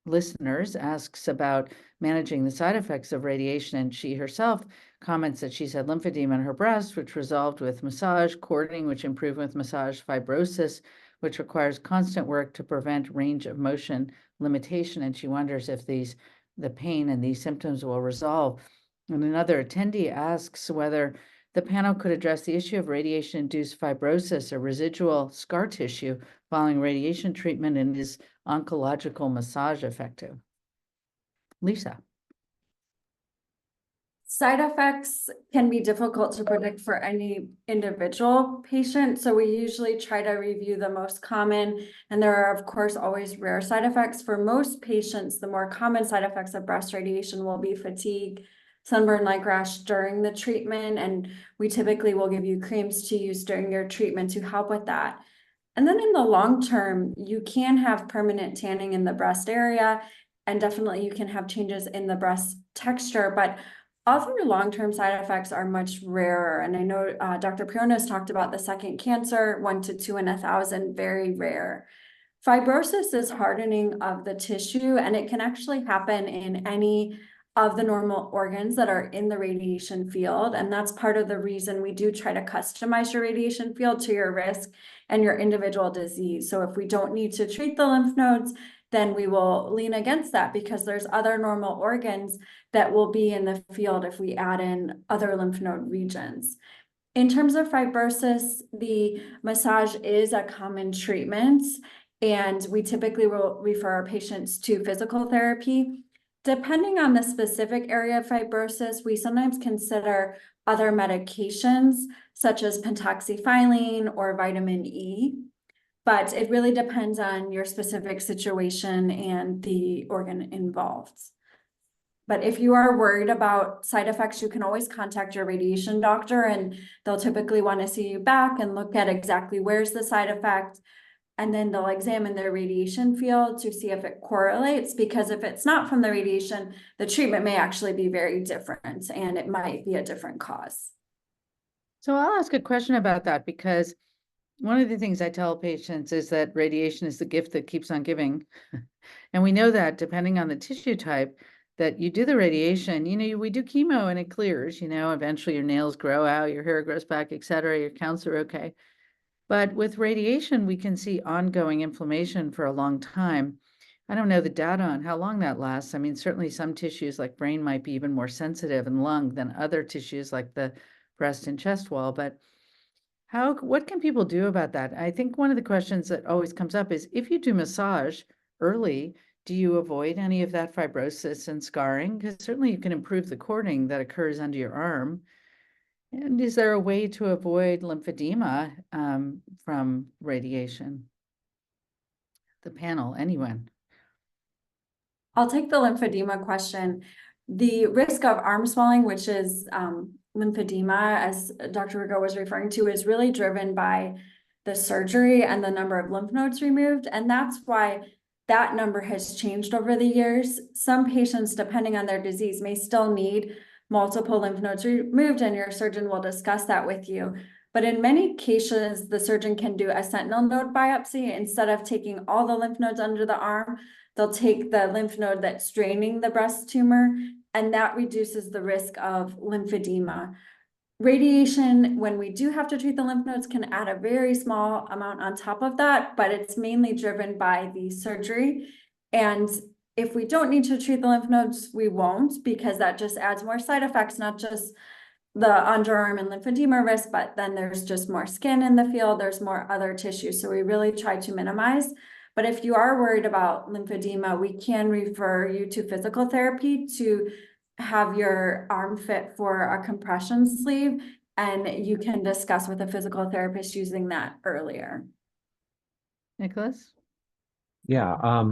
listeners asks about managing the side effects of radiation, and she herself comments that she's had lymphedema in her breast, which resolved with massage, cording, which improved with massage, fibrosis, which requires constant work to prevent range of motion limitation. And she wonders if the pain and these symptoms will resolve. And another attendee asks whether the panel could address the issue of radiation-induced fibrosis or residual scar tissue following radiation treatment, and is oncological massage effective? Lisa. Side effects can be difficult to predict for any individual patient, so we usually try to review the most common, and there are, of course, always rare side effects. For most patients, the more common side effects of breast radiation will be fatigue, sunburn like rash during the treatment, and we typically will give you creams to use during your treatment to help with that. And then in the long term, you can have permanent tanning in the breast area, and definitely you can have changes in the breast texture, but other long-term side effects are much rarer. And I know Dr. Prionas talked about the second cancer, 1 to 2 in 1,000, very rare. Fibrosis is hardening of the tissue, and it can actually happen in any of the normal organs that are in the radiation field. And that's part of the reason we do try to customize your radiation field to your risk and your individual disease. So if we don't need to treat the lymph nodes, then we will lean against that, because there's other normal organs that will be in the field if we add in other lymph node regions. In terms of fibrosis, the massage is a common treatment, and we typically will refer our patients to physical therapy. Depending on the specific area of fibrosis, we sometimes consider other medications such as pentoxifylline or vitamin E. But it really depends on your specific situation and the organ involved. But if you are worried about side effects, you can always contact your radiation doctor, and they'll typically want to see you back and look at exactly where's the side effect. And then they'll examine their radiation field to see if it correlates, because if it's not from the radiation, the treatment may actually be very different and it might be a different cause. So I'll ask a question about that, because one of the things I tell patients is that radiation is the gift that keeps on giving. And we know that depending on the tissue type that you do the radiation, we do chemo and it clears, eventually your nails grow out, your hair grows back, et cetera, your counts are okay. But with radiation, we can see ongoing inflammation for a long time. I don't know the data on how long that lasts. I mean, certainly some tissues like brain might be even more sensitive, and lung, than other tissues like the breast and chest wall. But what can people do about that? I think one of the questions that always comes up is, if you do massage early, do you avoid any of that fibrosis and scarring? Because certainly you can improve the cording that occurs under your arm. And is there a way to avoid lymphedema from radiation? The panel, anyone? I'll take the lymphedema question. The risk of arm swelling, which is lymphedema, as Dr. Rugo was referring to, is really driven by the surgery and the number of lymph nodes removed. And that's why that number has changed over the years. Some patients, depending on their disease, may still need multiple lymph nodes removed, and your surgeon will discuss that with you. But in many cases, the surgeon can do a sentinel node biopsy. Instead of taking all the lymph nodes under the arm, they'll take the lymph node that's draining the breast tumor, and that reduces the risk of lymphedema. Radiation, when we do have to treat the lymph nodes, can add a very small amount on top of that, but it's mainly driven by the surgery. And if we don't need to treat the lymph nodes, we won't, because that just adds more side effects, not just the underarm and lymphedema risk, but then there's just more skin in the field, there's more other tissues. So we really try to minimize. But if you are worried about lymphedema, we can refer you to physical therapy to have your arm fit for a compression sleeve, and you can discuss with a physical therapist using that earlier. Nicolas? Yeah,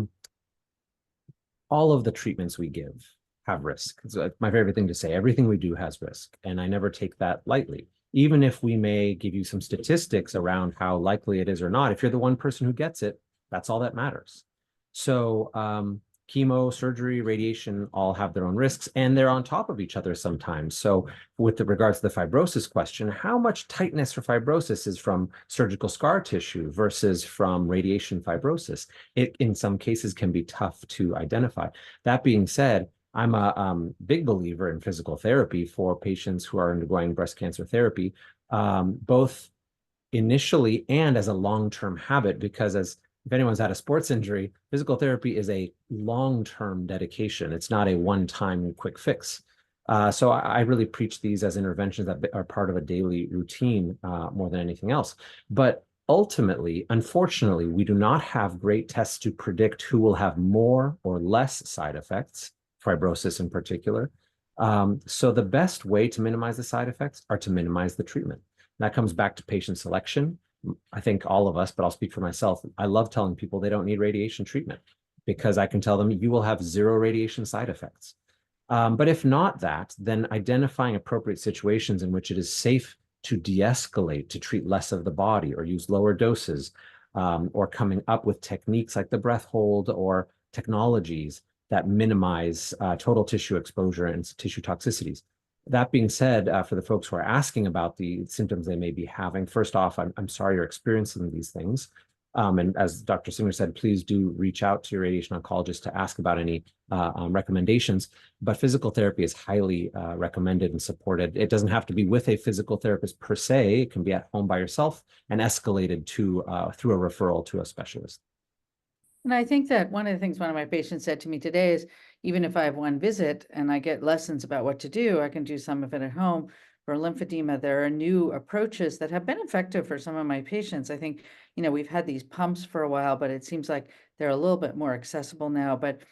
all of the treatments we give have risk. It's my favorite thing to say. Everything we do has risk, and I never take that lightly. Even if we may give you some statistics around how likely it is or not, if you're the one person who gets it, that's all that matters. So chemo, surgery, radiation all have their own risks, and they're on top of each other sometimes. So with regards to the fibrosis question, how much tightness for fibrosis is from surgical scar tissue versus from radiation fibrosis? It, in some cases, can be tough to identify. That being said, I'm a big believer in physical therapy for patients who are undergoing breast cancer therapy, both initially and as a long-term habit, because if anyone's had a sports injury, physical therapy is a long-term dedication. It's not a one-time quick fix. So I really preach these as interventions that are part of a daily routine more than anything else. But ultimately, unfortunately, we do not have great tests to predict who will have more or less side effects, fibrosis in particular. So the best way to minimize the side effects are to minimize the treatment. That comes back to patient selection. I think all of us, but I'll speak for myself. I love telling people they don't need radiation treatment because I can tell them you will have 0 radiation side effects. But if not that, then identifying appropriate situations in which it is safe to de-escalate, to treat less of the body or use lower doses, or coming up with techniques like the breath hold or technologies that minimize total tissue exposure and tissue toxicities. That being said, for the folks who are asking about the symptoms they may be having, first off, I'm sorry you're experiencing these things. And as Dr. Singer said, please do reach out to your radiation oncologist to ask about any recommendations. But physical therapy is highly recommended and supported. It doesn't have to be with a physical therapist per se. It can be at home by yourself and escalated to through a referral to a specialist. And I think that one of the things one of my patients said to me today is, even if I have one visit and I get lessons about what to do, I can do some of it at home. For lymphedema, there are new approaches that have been effective for some of my patients. I think, we've had these pumps for a while, but it seems like they're a little bit more accessible now. But,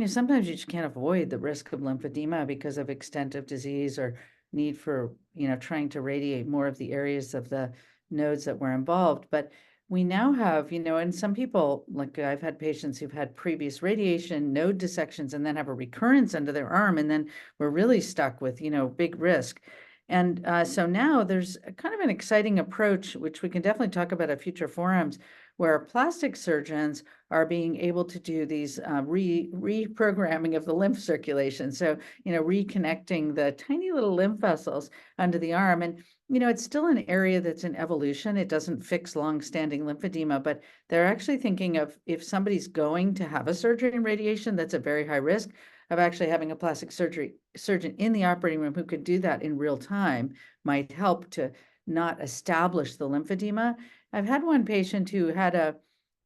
sometimes you just can't avoid the risk of lymphedema because of extent of disease or need for, trying to radiate more of the areas of the nodes that were involved. But we now have, and some people, like I've had patients who've had previous radiation node dissections and then have a recurrence under their arm, and then we're really stuck with, big risk. And so now there's kind of an exciting approach, which we can definitely talk about at future forums, where plastic surgeons are being able to do these reprogramming of the lymph circulation. So, reconnecting the tiny little lymph vessels under the arm. And it's still an area that's in evolution. It doesn't fix long-standing lymphedema, but they're actually thinking of, if somebody's going to have a surgery and radiation, that's a very high risk, of actually having a plastic surgeon in the operating room who could do that in real time might help to not establish the lymphedema. I've had one patient who had a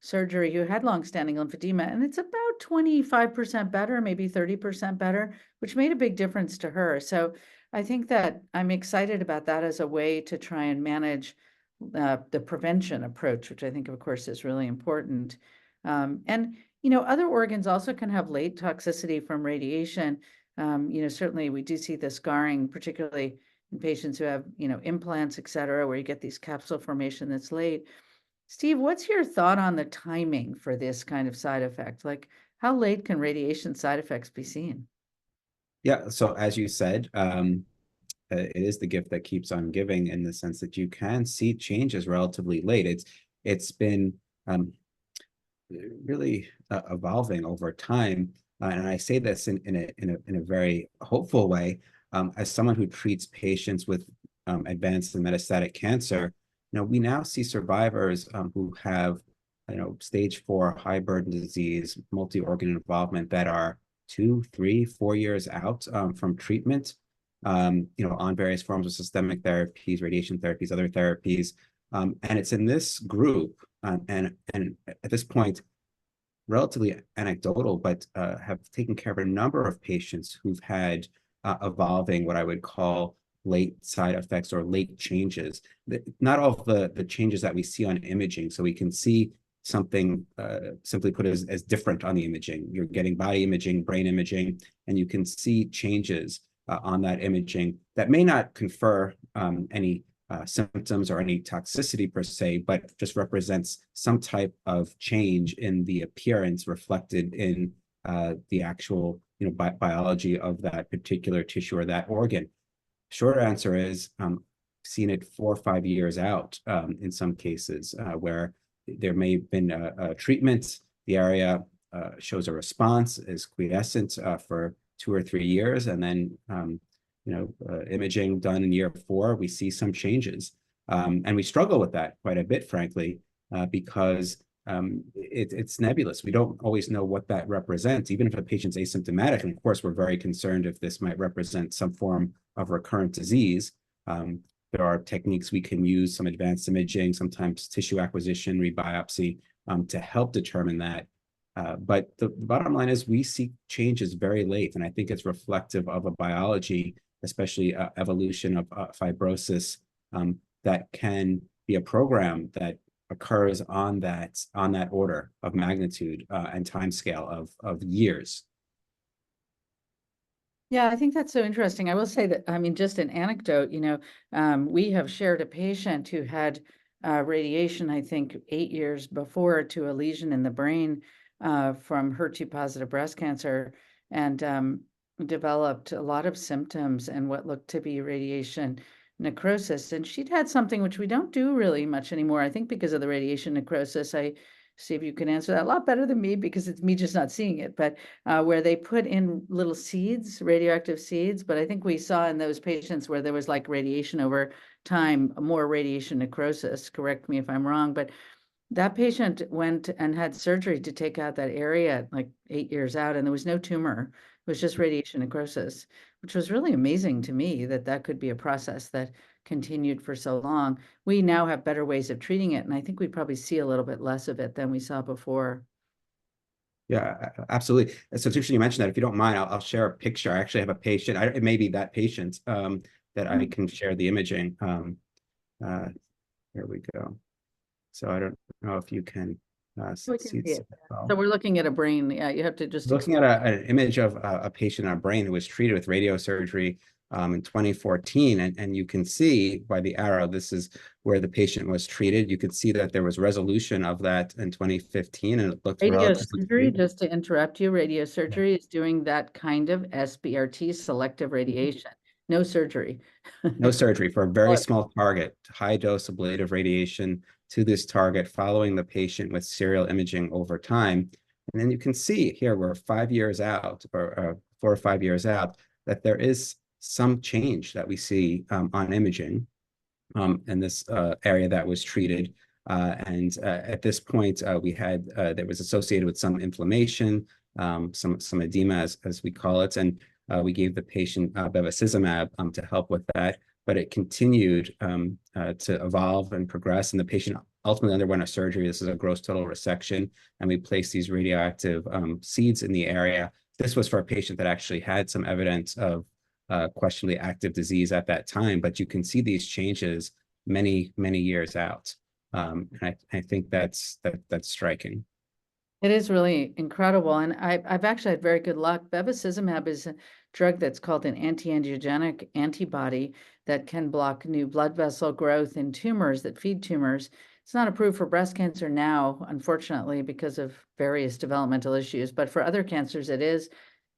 surgery who had long-standing lymphedema, and it's about 25% better, maybe 30% better, which made a big difference to her. So I think that I'm excited about that as a way to try and manage the prevention approach, which I think, of course, is really important. And, other organs also can have late toxicity from radiation. Certainly we do see the scarring, particularly in patients who have, implants, et cetera, where you get these capsule formation that's late. Steve, what's your thought on the timing for this kind of side effect? Like, how late can radiation side effects be seen? Yeah, so as you said, it is the gift that keeps on giving, in the sense that you can see changes relatively late. It's been really evolving over time, and I say this in a very hopeful way. As someone who treats patients with advanced and metastatic cancer, we now see survivors who have, stage 4 high burden disease, multi-organ involvement, that are 2, 3, 4 years out from treatment, on various forms of systemic therapies, radiation therapies, other therapies. And it's in this group, and at this point, relatively anecdotal, but have taken care of a number of patients who've had evolving, what I would call late side effects or late changes. Not all of the changes that we see on imaging. So we can see something simply put as different on the imaging. You're getting body imaging, brain imaging, and you can see changes on that imaging that may not confer any symptoms or any toxicity per se, but just represents some type of change in the appearance reflected in the actual biology of that particular tissue or that organ. Short answer is seen it 4 or 5 years out in some cases, where there may have been a treatment, the area shows a response, is quiescent for 2 or 3 years, and then imaging done in year 4, we see some changes. And we struggle with that quite a bit, frankly, because it's nebulous. We don't always know what that represents, even if a patient's asymptomatic. And of course, we're very concerned if this might represent some form of recurrent disease. there are techniques we can use, some advanced imaging, sometimes tissue acquisition, rebiopsy, to help determine that. But the bottom line is we see changes very late, and I think it's reflective of a biology, especially evolution of fibrosis, that can be a program that occurs on that order of magnitude and time scale of years. Yeah, I think that's so interesting. I will say that, I mean, just an anecdote, we have shared a patient who had radiation, I think 8 years before, to a lesion in the brain from HER2-positive breast cancer, and developed a lot of symptoms and what looked to be radiation necrosis. And she'd had something which we don't do really much anymore, I think because of the radiation necrosis. See if you can answer that a lot better than me, because it's me just not seeing it, but where they put in little seeds, radioactive seeds. But I think we saw in those patients where there was like radiation over time, more radiation necrosis. Correct me if I'm wrong, but that patient went and had surgery to take out that area like 8 years out, and there was no tumor. It was just radiation necrosis, which was really amazing to me that that could be a process that continued for so long. We now have better ways of treating it, and I think we probably see a little bit less of it than we saw before. Yeah, absolutely. So it's interesting you mentioned that. If you don't mind, I'll share a picture. I actually have a patient. It may be that patient that I can share the imaging. Here we go. So I don't know if you can We can see see it. it. Well. So we're looking at a brain. Yeah, you have to just Looking at an image of a patient in our brain who was treated with radiosurgery in 2014, and you can see by the arrow, this is where the patient was treated. You could see that there was resolution of that in 2015, and it looked relatively radiosurgery, just to interrupt you, radiosurgery is doing that kind of SBRT, selective radiation. No surgery. No surgery for a very small target, high dose ablative radiation to this target, following the patient with serial imaging over time. And then you can see here, we're 5 years out, or 4 or 5 years out, that there is some change that we see on imaging in this area that was treated. And at this point, we had that was associated with some inflammation, some edema, as we call it, and we gave the patient bevacizumab to help with that. But it continued to evolve and progress, and the patient ultimately underwent a surgery. This is a gross total resection, and we placed these radioactive seeds in the area. This was for a patient that actually had some evidence of questionably active disease at that time, but you can see these changes many years out, and I think that's striking. It is really incredible, and I've actually had very good luck. Bevacizumab is a drug that's called an anti-angiogenic antibody that can block new blood vessel growth in tumors that feed tumors. It's not approved for breast cancer now, unfortunately, because of various developmental issues, but for other cancers it is,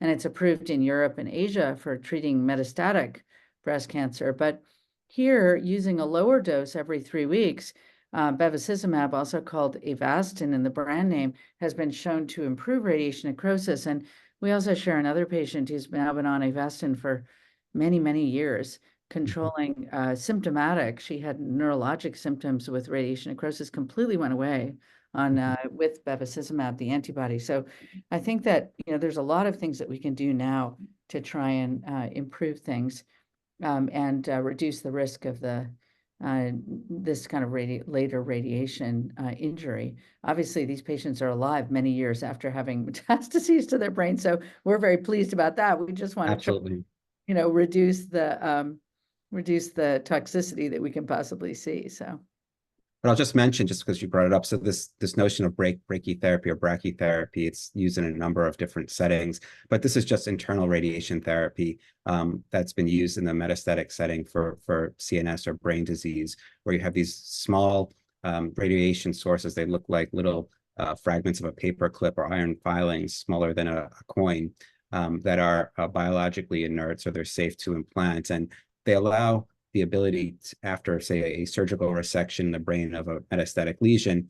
and it's approved in Europe and Asia for treating metastatic breast cancer. But here, using a lower dose every 3 weeks, bevacizumab, also called Avastin in the brand name, has been shown to improve radiation necrosis. And we also share another patient who's now been on Avastin for many years, controlling symptomatic. She had neurologic symptoms with radiation necrosis, completely went away on with bevacizumab, the antibody. So I think that there's a lot of things that we can do now to try and improve things and reduce the risk of this kind of later radiation injury. Obviously, these patients are alive many years after having metastases to their brain, so we're very pleased about that. We just want Absolutely. to try, reduce the toxicity that we can possibly see. So, but I'll just mention, just because you brought it up, so this notion of brachytherapy or brachytherapy, it's used in a number of different settings, but this is just internal radiation therapy that's been used in the metastatic setting for CNS or brain disease, where you have these small radiation sources. They look like little fragments of a paper clip or iron filings, smaller than a coin, that are biologically inert, so they're safe to implant, and they allow the ability to, after, say, a surgical resection in the brain of a metastatic lesion,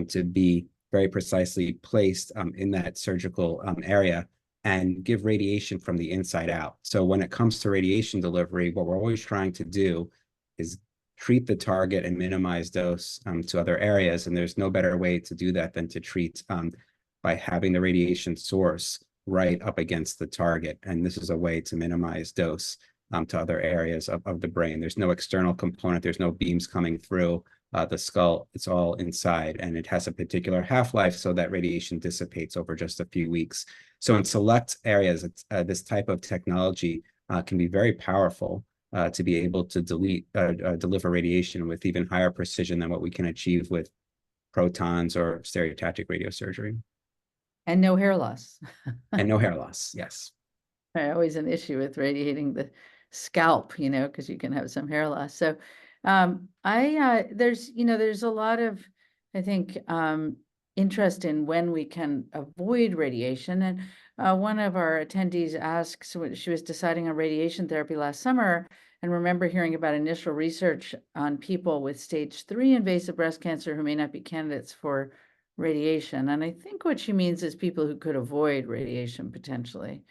to be very precisely placed in that surgical area and give radiation from the inside out. So when it comes to radiation delivery, what we're always trying to do is treat the target and minimize dose to other areas. And there's no better way to do that than to treat by having the radiation source right up against the target. And this is a way to minimize dose. to other areas of the brain. There's no external component. There's no beams coming through the skull. It's all inside, and it has a particular half-life, so that radiation dissipates over just a few weeks. So in select areas, this type of technology can be very powerful to be able to deliver radiation with even higher precision than what we can achieve with protons or stereotactic radiosurgery. And no hair loss. And no hair loss, yes. Always an issue with radiating the scalp, because you can have some hair loss. So there's a lot of, I think, interest in when we can avoid radiation. And one of our attendees asks, when she was deciding on radiation therapy last summer, and remember hearing about initial research on people with stage 3 invasive breast cancer who may not be candidates for radiation. And I think what she means is people who could avoid radiation potentially.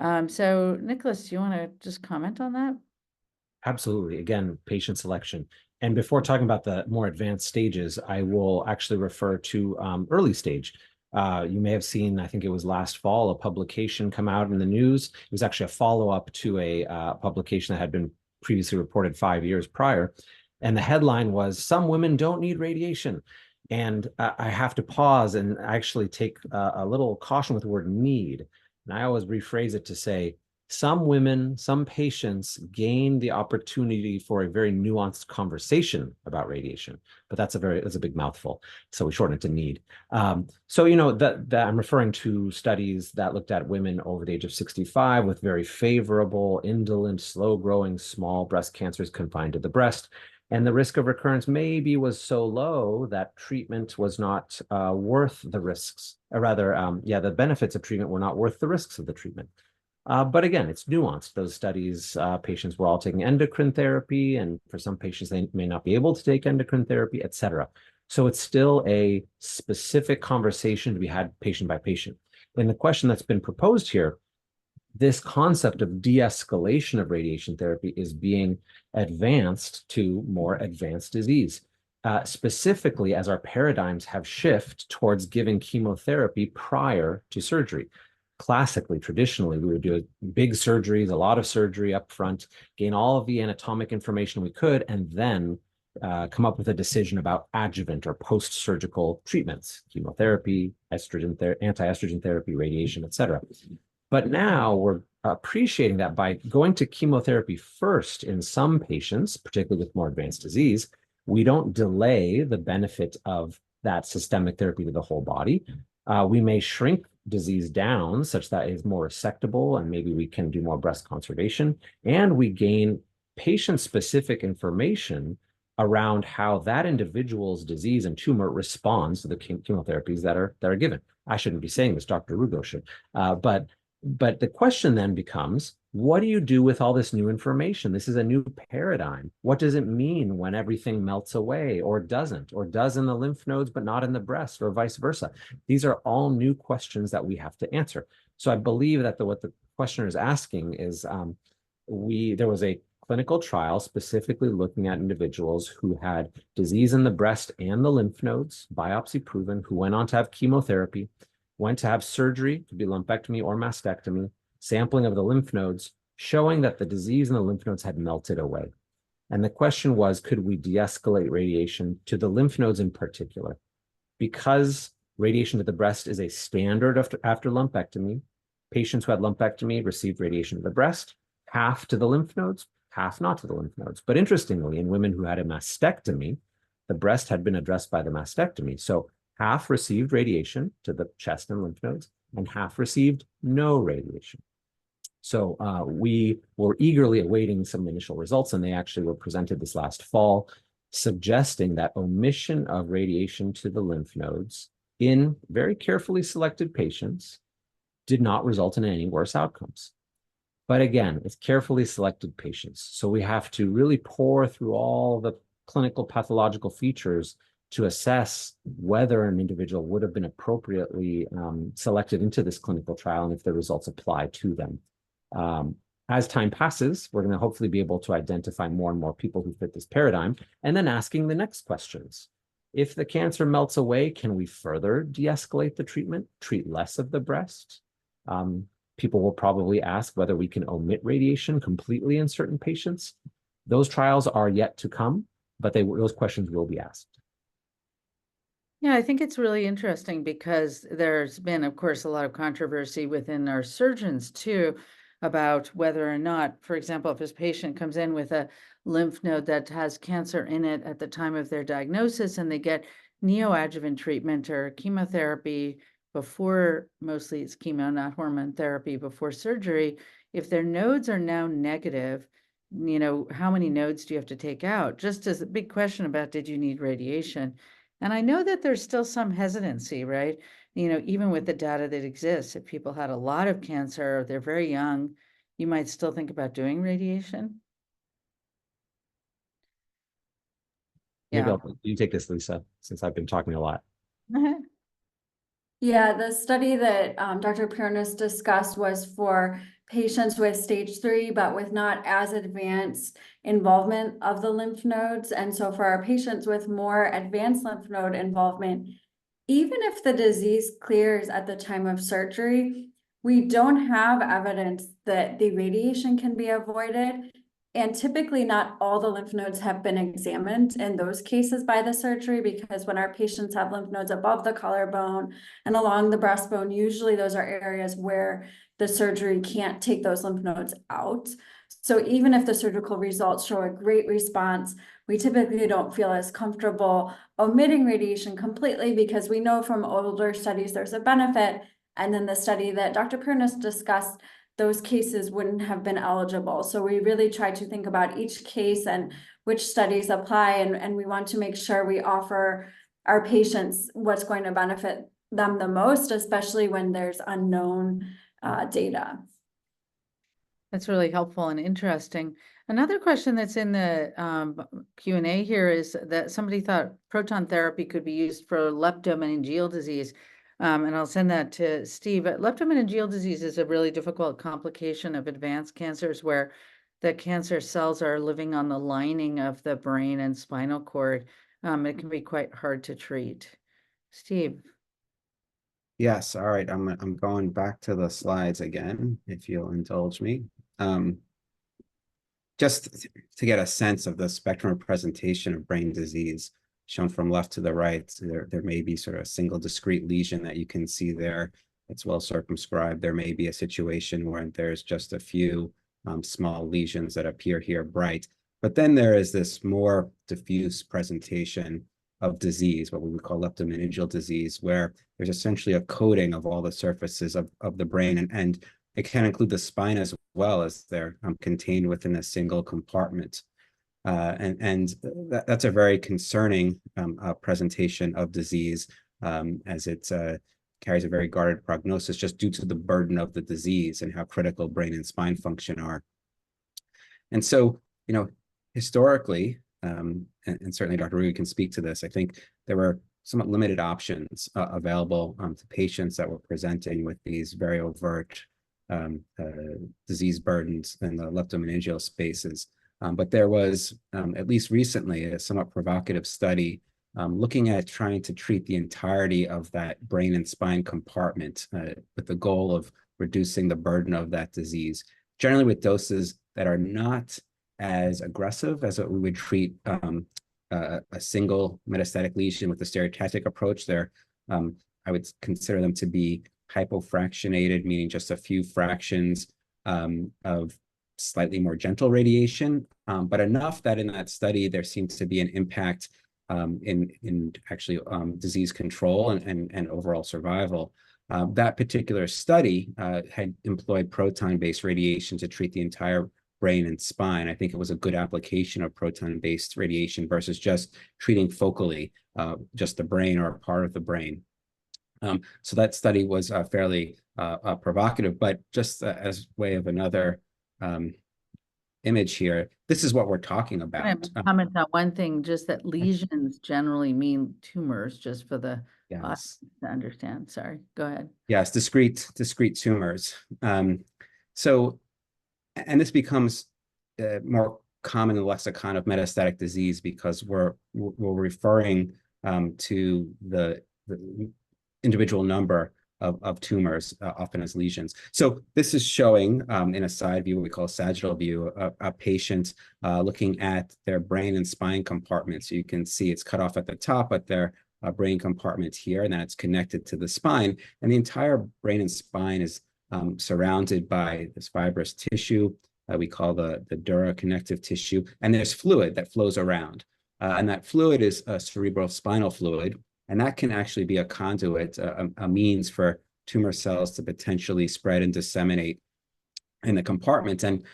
So Nicolas, do you want to just comment on that? Absolutely. Again, patient selection. And before talking about the more advanced stages, I will actually refer to early stage. You may have seen, I think it was last fall, a publication come out in the news. It was actually a follow-up to a publication that had been previously reported 5 years prior. And the headline was, "Some women don't need radiation." And I have to pause and actually take a little caution with the word need. And I always rephrase it to say, some women, some patients gain the opportunity for a very nuanced conversation about radiation, but that's a big mouthful. So we shorten it to need. So, that I'm referring to studies that looked at women over the age of 65 with very favorable, indolent, slow growing, small breast cancers confined to the breast. And the risk of recurrence maybe was so low that treatment was not worth the risks, or rather, the benefits of treatment were not worth the risks of the treatment. But again, it's nuanced. Those studies, patients were all taking endocrine therapy, and for some patients, they may not be able to take endocrine therapy, et cetera. So it's still a specific conversation to be had patient by patient. And the question that's been proposed here, this concept of de-escalation of radiation therapy is being advanced to more advanced disease, specifically as our paradigms have shifted towards giving chemotherapy prior to surgery. Classically, traditionally, we would do big surgeries, a lot of surgery up front, gain all of the anatomic information we could, and then come up with a decision about adjuvant or post-surgical treatments, chemotherapy, anti-estrogen therapy, radiation, et cetera. But now we're appreciating that by going to chemotherapy first in some patients, particularly with more advanced disease, we don't delay the benefit of that systemic therapy to the whole body. We may shrink disease down such that it's more resectable, and maybe we can do more breast conservation, and we gain patient-specific information around how that individual's disease and tumor responds to the chemotherapies that are given. I shouldn't be saying this, Dr. Rugo should, but the question then becomes, what do you do with all this new information? This is a new paradigm. What does it mean when everything melts away or doesn't, or does in the lymph nodes but not in the breast, or vice versa? These are all new questions that we have to answer. So I believe that what the questioner is asking is, there was a clinical trial specifically looking at individuals who had disease in the breast and the lymph nodes, biopsy proven, who went on to have chemotherapy, went to have surgery, could be lumpectomy or mastectomy, sampling of the lymph nodes, showing that the disease in the lymph nodes had melted away. And the question was, could we de-escalate radiation to the lymph nodes in particular? Because radiation to the breast is a standard after lumpectomy, patients who had lumpectomy received radiation to the breast, half to the lymph nodes, half not to the lymph nodes. But interestingly, in women who had a mastectomy, the breast had been addressed by the mastectomy. So half received radiation to the chest and lymph nodes, and half received no radiation. So we were eagerly awaiting some initial results, and they actually were presented this last fall, suggesting that omission of radiation to the lymph nodes in very carefully selected patients did not result in any worse outcomes. But again, it's carefully selected patients. So we have to really pore through all the clinical pathological features to assess whether an individual would have been appropriately selected into this clinical trial, and if the results apply to them. As time passes, we're going to hopefully be able to identify more and more people who fit this paradigm, and then asking the next questions. If the cancer melts away, can we further de-escalate the treatment, treat less of the breast? People will probably ask whether we can omit radiation completely in certain patients. Those trials are yet to come, but those questions will be asked. Yeah, I think it's really interesting because there's been, of course, a lot of controversy within our surgeons too about whether or not, for example, if this patient comes in with a lymph node that has cancer in it at the time of their diagnosis and they get neoadjuvant treatment or chemotherapy before, mostly it's chemo, not hormone therapy, before surgery, if their nodes are now negative, you know, how many nodes do you have to take out? Just as a big question about, did you need radiation? And I know that there's still some hesitancy, right? You know, even with the data that exists, if people had a lot of cancer, or they're very young, you might still think about doing radiation. Maybe Yeah. you take this, Lisa, since I've been talking a lot. Yeah, the study that Dr. Prionas discussed was for patients with stage 3, but with not as advanced involvement of the lymph nodes. And so for our patients with more advanced lymph node involvement, even if the disease clears at the time of surgery, we don't have evidence that the radiation can be avoided. And typically not all the lymph nodes have been examined in those cases by the surgery, because when our patients have lymph nodes above the collarbone and along the breastbone, usually those are areas where the surgery can't take those lymph nodes out. So even if the surgical results show a great response, we typically don't feel as comfortable omitting radiation completely, because we know from older studies there's a benefit. And then the study that Dr. Prionas discussed, those cases wouldn't have been eligible. So we really try to think about each case and which studies apply, and we want to make sure we offer our patients what's going to benefit them the most, especially when there's unknown data. That's really helpful and interesting. Another question that's in the Q&A here is that somebody thought proton therapy could be used for leptomeningeal disease. And I'll send that to Steve. But leptomeningeal disease is a really difficult complication of advanced cancers where the cancer cells are living on the lining of the brain and spinal cord. It can be quite hard to treat. Steve. Yes, all right. I'm going back to the slides again, if you'll indulge me. Just to get a sense of the spectrum of presentation of brain disease shown from left to the right, there may be sort of a single discrete lesion that you can see there. It's well circumscribed. There may be a situation where there's just a few small lesions that appear here bright. But then there is this more diffuse presentation of disease, what we would call leptomeningeal disease, where there's essentially a coating of all the surfaces of the brain, and it can include the spine as well, as they're contained within a single compartment. That's a very concerning presentation of disease, as it carries a very guarded prognosis just due to the burden of the disease and how critical brain and spine function are. And so, you know, historically, and certainly Dr. Rugo can speak to this, I think there were somewhat limited options available to patients that were presenting with these very overt disease burdens in the leptomeningeal spaces. But there was, at least recently, a somewhat provocative study looking at trying to treat the entirety of that brain and spine compartment with the goal of reducing the burden of that disease, generally with doses that are not as aggressive as what we would treat a single metastatic lesion with the stereotactic approach. I would consider them to be hypofractionated, meaning just a few fractions of slightly more gentle radiation, but enough that in that study there seems to be an impact in actually disease control and overall survival. That particular study had employed proton-based radiation to treat the entire brain and spine. I think it was a good application of proton-based radiation versus just treating focally just the brain or a part of the brain. So that study was fairly provocative, but just as way of another image here, this is what we're talking about. Comment on one thing, just that lesions generally mean tumors, just for the audience to understand. Sorry, go ahead. Yes, discrete tumors. So, and this becomes more common in the lexicon of metastatic disease because we're referring to the individual number of tumors, often as lesions. So this is showing in a side view, what we call a sagittal view, a patient looking at their brain and spine compartment. So you can see it's cut off at the top, but their brain compartment here, and then it's connected to the spine. And the entire brain and spine is surrounded by this fibrous tissue we call the dura connective tissue, and there's fluid that flows around. And that fluid is a cerebral spinal fluid, and that can actually be a conduit, a means for tumor cells to potentially spread and disseminate in the compartment. And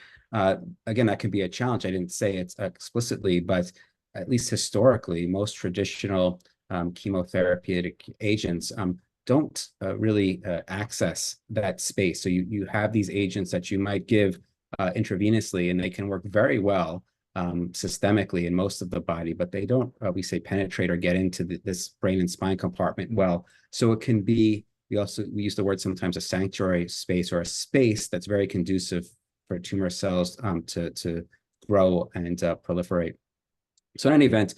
again, that can be a challenge. I didn't say it explicitly, but at least historically, most traditional chemotherapeutic agents don't really access that space. So you have these agents that you might give intravenously, and they can work very well systemically in most of the body, but they don't, we say, penetrate or get into this brain and spine compartment well. So it can be, we use the word sometimes, a sanctuary space, or a space that's very conducive for tumor cells to grow and proliferate. So in any event,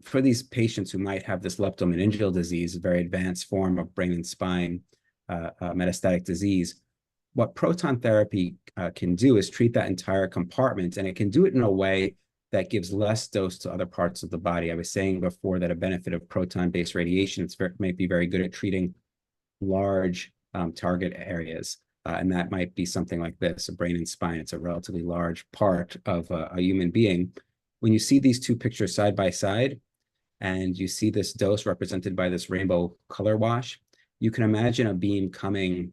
for these patients who might have this leptomeningeal disease, a very advanced form of brain and spine metastatic disease, what proton therapy can do is treat that entire compartment, and it can do it in a way that gives less dose to other parts of the body. I was saying before that a benefit of proton-based radiation, might be very good at treating large target areas. And that might be something like this, a brain and spine. It's a relatively large part of a human being. When you see these two pictures side by side, and you see this dose represented by this rainbow color wash, you can imagine a beam coming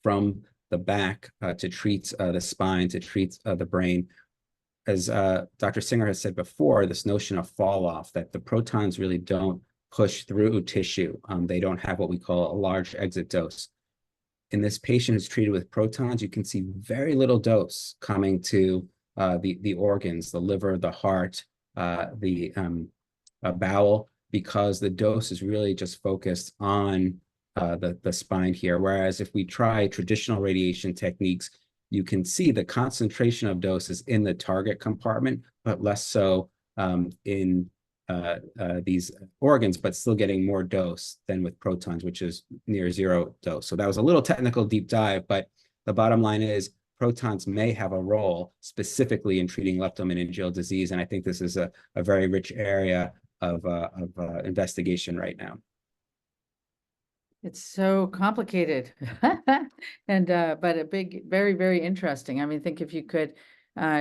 from the back to treat the spine, to treat the brain. As Dr. Singer has said before, this notion of fall off, that the protons really don't push through tissue. They don't have what we call a large exit dose. In this patient who's treated with protons, you can see very little dose coming to the organs, the liver, the heart, the bowel, because the dose is really just focused on the spine here. Whereas if we try traditional radiation techniques, you can see the concentration of doses in the target compartment, but less so in these organs, but still getting more dose than with protons, which is near zero dose. So that was a little technical deep dive, but the bottom line is protons may have a role specifically in treating leptomeningeal disease. And I think this is a very rich area of investigation right now. It's so complicated, and but a big, very, very interesting. I mean, think if you could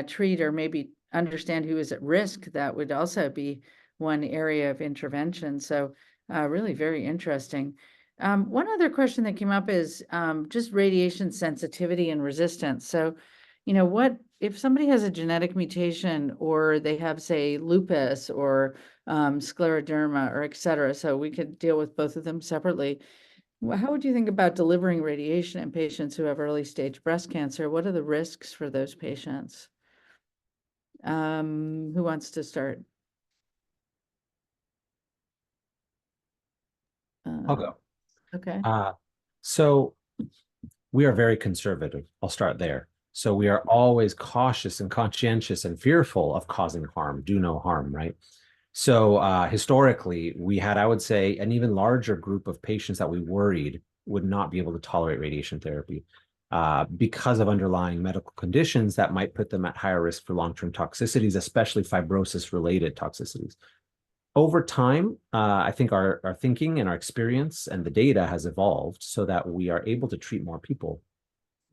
treat or maybe understand who is at risk, that would also be one area of intervention. So really very interesting. One other question that came up is just radiation sensitivity and resistance. So, you know, what if somebody has a genetic mutation, or they have, say, lupus or scleroderma, or et cetera? So we could deal with both of them separately. How would you think about delivering radiation in patients who have early stage breast cancer? What are the risks for those patients? Who wants to start? I'll go. Okay. So we are very conservative. I'll start there. So we are always cautious and conscientious and fearful of causing harm. Do no harm, right? So historically, we had, I would say, an even larger group of patients that we worried would not be able to tolerate radiation therapy because of underlying medical conditions that might put them at higher risk for long-term toxicities, especially fibrosis-related toxicities. Over time, I think our thinking and our experience and the data has evolved so that we are able to treat more people.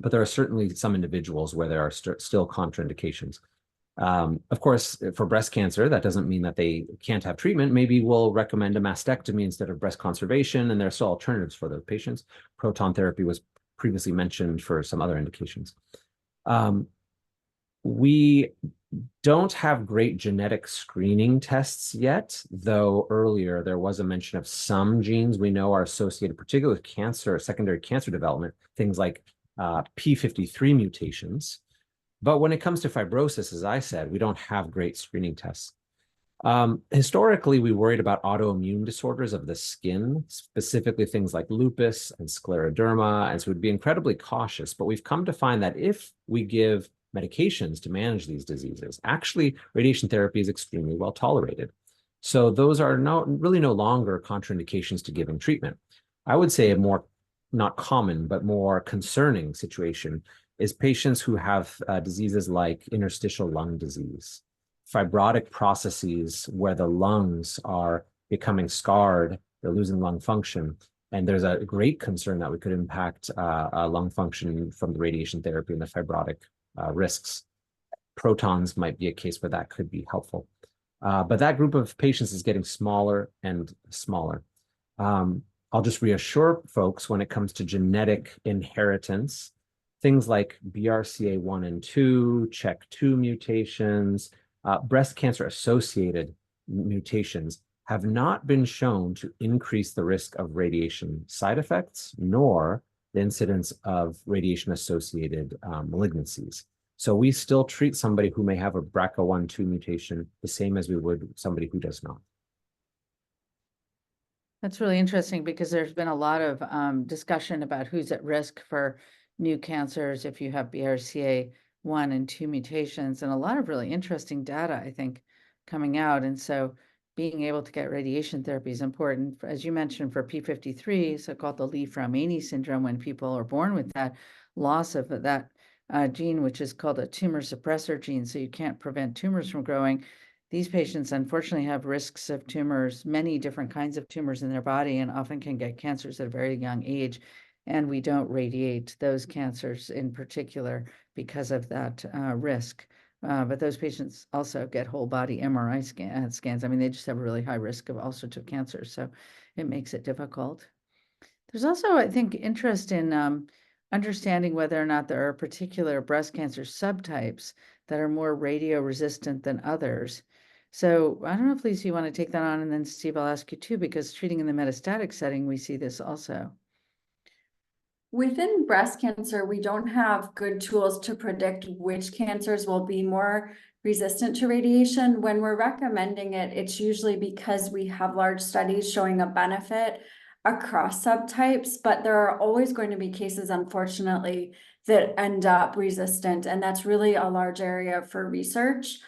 But there are certainly some individuals where there are still contraindications. Of course, for breast cancer, that doesn't mean that they can't have treatment. Maybe we'll recommend a mastectomy instead of breast conservation, and there are still alternatives for those patients. Proton therapy was previously mentioned for some other indications. We don't have great genetic screening tests yet, though earlier there was a mention of some genes we know are associated, particularly with cancer, secondary cancer development, things like p53 mutations. But when it comes to fibrosis, as I said, we don't have great screening tests. Historically, we worried about autoimmune disorders of the skin, specifically things like lupus and scleroderma, and so we'd be incredibly cautious. But we've come to find that if we give medications to manage these diseases, actually radiation therapy is extremely well tolerated. So those are really no longer contraindications to giving treatment. I would say a more not common, but more concerning situation is patients who have diseases like interstitial lung disease, fibrotic processes where the lungs are becoming scarred, they're losing lung function. And there's a great concern that we could impact lung function from the radiation therapy and the fibrotic risks. Protons might be a case where that could be helpful. But that group of patients is getting smaller and smaller. I'll just reassure folks when it comes to genetic inheritance, things like BRCA1 and 2, CHEK2 mutations, breast cancer associated mutations have not been shown to increase the risk of radiation side effects, nor the incidence of radiation associated malignancies. So we still treat somebody who may have a BRCA1/2 mutation the same as we would somebody who does not. That's really interesting because there's been a lot of discussion about who's at risk for new cancers if you have BRCA1 and 2 mutations, and a lot of really interesting data, I think, coming out. And so being able to get radiation therapy is important, as you mentioned, for P53, so-called the Li-Fraumeni syndrome, when people are born with that loss of that gene, which is called a tumor suppressor gene, so you can't prevent tumors from growing. These patients unfortunately have risks of tumors, many different kinds of tumors in their body, and often can get cancers at a very young age. And we don't radiate those cancers in particular because of that risk. But those patients also get whole body MRI scans. I mean, they just have a really high risk of all sorts of cancers, so it makes it difficult. There's also, I think, interest in understanding whether or not there are particular breast cancer subtypes that are more radio resistant than others. So I don't know if, Lisa, you want to take that on, and then Steve, I'll ask you too, because treating in the metastatic setting, we see this also. Within breast cancer, we don't have good tools to predict which cancers will be more resistant to radiation. When we're recommending it, it's usually because we have large studies showing a benefit across subtypes, but there are always going to be cases, unfortunately, that end up resistant, and that's really a large area for research.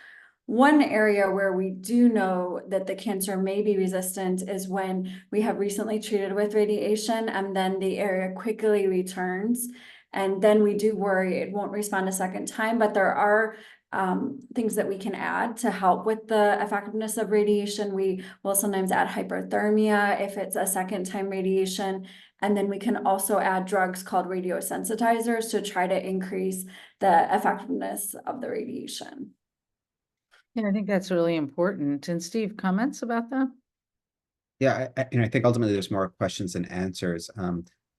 One area where we do know that the cancer may be resistant is when we have recently treated with radiation and then the area quickly returns. And then we do worry it won't respond a second time, but there are things that we can add to help with the effectiveness of radiation. We will sometimes add hyperthermia if it's a second time radiation. And then we can also add drugs called radiosensitizers to try to increase the effectiveness of the radiation. Yeah, I think that's really important. And Steve, comments about that? Yeah, I think ultimately there's more questions than answers.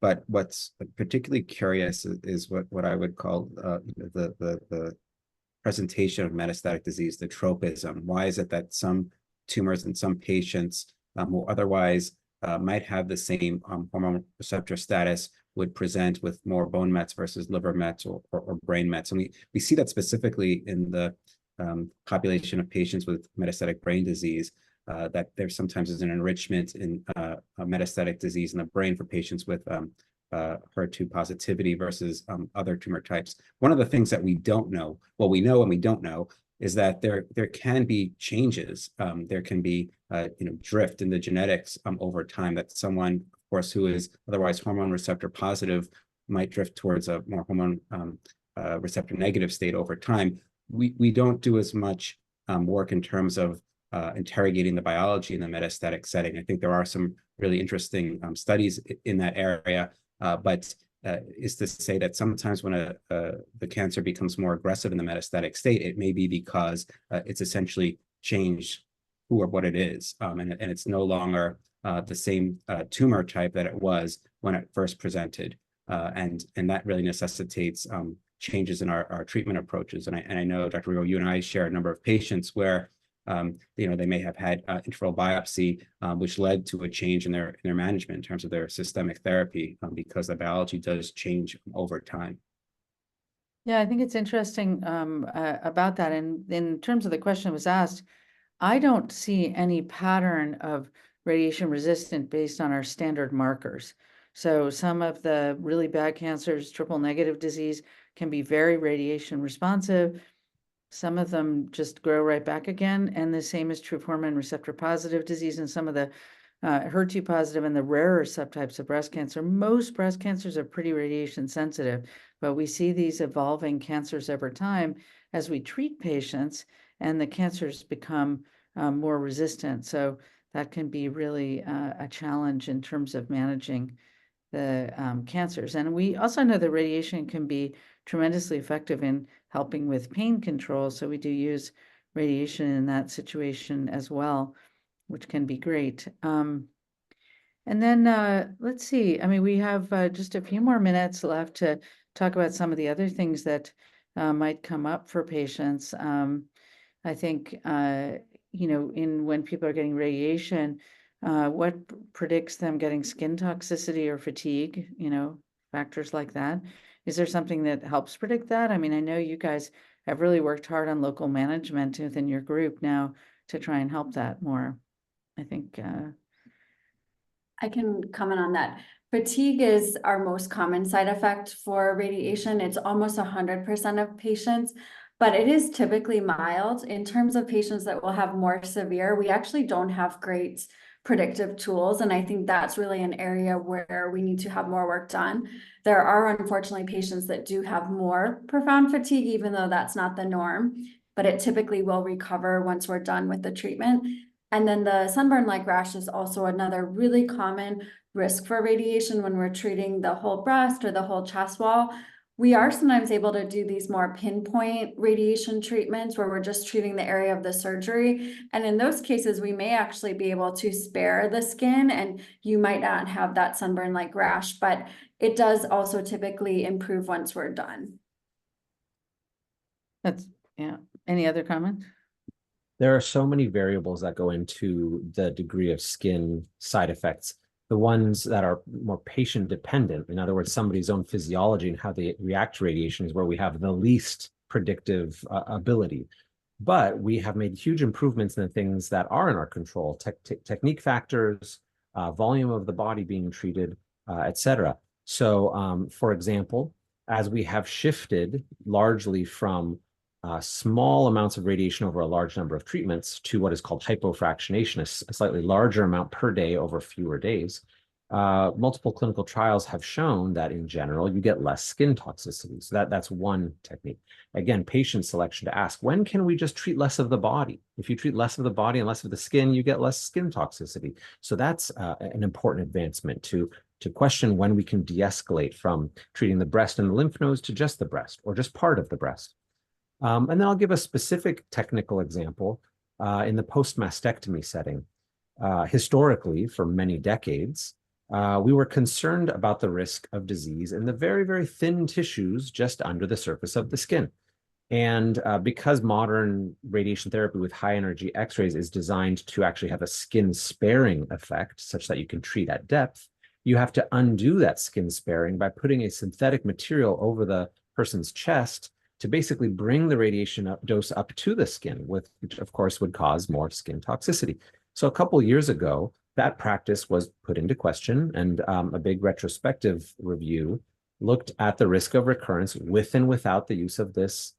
But what's particularly curious is what I would call the presentation of metastatic disease, the tropism. Why is it that some tumors in some patients who otherwise might have the same hormone receptor status would present with more bone mets versus liver mets or brain mets? And we see that specifically in the population of patients with metastatic brain disease, that there sometimes is an enrichment in metastatic disease in the brain for patients with HER2 positivity versus other tumor types. One of the things that we don't know, well, we know and we don't know, is that there can be changes. There can be drift in the genetics over time, that someone, of course, who is otherwise hormone receptor positive might drift towards a more hormone receptor negative state over time. We don't do as much work in terms of interrogating the biology in the metastatic setting. I think there are some really interesting studies in that area, but is to say that sometimes when the cancer becomes more aggressive in the metastatic state, it may be because it's essentially changed who or what it is, and it's no longer the same tumor type that it was when it first presented, and that really necessitates changes in our treatment approaches. And I know, Dr. Rugo, you and I share a number of patients where they may have had intraoral biopsy, which led to a change in their management in terms of their systemic therapy, because the biology does change over time. Yeah, I think it's interesting about that. And in terms of the question that was asked, I don't see any pattern of radiation resistant based on our standard markers. So some of the really bad cancers, triple negative disease, can be very radiation responsive. Some of them just grow right back again. And the same is true of hormone receptor positive disease. And some of the HER2 positive and the rarer subtypes of breast cancer. Most breast cancers are pretty radiation sensitive, but we see these evolving cancers over time as we treat patients, and the cancers become more resistant. So that can be really a challenge in terms of managing the cancers. And we also know that radiation can be tremendously effective in helping with pain control. So we do use radiation in that situation as well, which can be great. And then let's see, I mean, we have just a few more minutes left to talk about some of the other things that might come up for patients. I think, you know, when people are getting radiation, what predicts them getting skin toxicity or fatigue, you know, factors like that. Is there something that helps predict that? I mean, I know you guys have really worked hard on local management within your group now to try and help that more. I think I can comment on that. Fatigue is our most common side effect for radiation. It's almost 100% of patients, but it is typically mild. In terms of patients that will have more severe, we actually don't have great predictive tools. And I think that's really an area where we need to have more work done. There are unfortunately patients that do have more profound fatigue, even though that's not the norm, but it typically will recover once we're done with the treatment. And then the sunburn-like rash is also another really common risk for radiation when we're treating the whole breast or the whole chest wall. We are sometimes able to do these more pinpoint radiation treatments where we're just treating the area of the surgery. And in those cases, we may actually be able to spare the skin and you might not have that sunburn-like rash, but it does also typically improve once we're done. that's, yeah. Any other comments? There are so many variables that go into the degree of skin side effects. The ones that are more patient dependent, in other words, somebody's own physiology and how they react to radiation, is where we have the least predictive ability. But we have made huge improvements in the things that are in our control, technique factors, volume of the body being treated, et cetera. So, for example, as we have shifted largely from small amounts of radiation over a large number of treatments to what is called hypofractionation, a slightly larger amount per day over fewer days, multiple clinical trials have shown that in general, you get less skin toxicity. So that's one technique. Again, patient selection to ask, when can we just treat less of the body? If you treat less of the body and less of the skin, you get less skin toxicity. So that's an important advancement to question when we can de-escalate from treating the breast and the lymph nodes to just the breast or just part of the breast. And then I'll give a specific technical example in the post-mastectomy setting. Historically, for many decades, we were concerned about the risk of disease in the very, very thin tissues just under the surface of the skin. And because modern radiation therapy with high energy X-rays is designed to actually have a skin sparing effect such that you can treat at depth, you have to undo that skin sparing by putting a synthetic material over the person's chest to basically bring the radiation dose up to the skin, which of course would cause more skin toxicity. So a couple of years ago, that practice was put into question, and a big retrospective review looked at the risk of recurrence with and without the use of this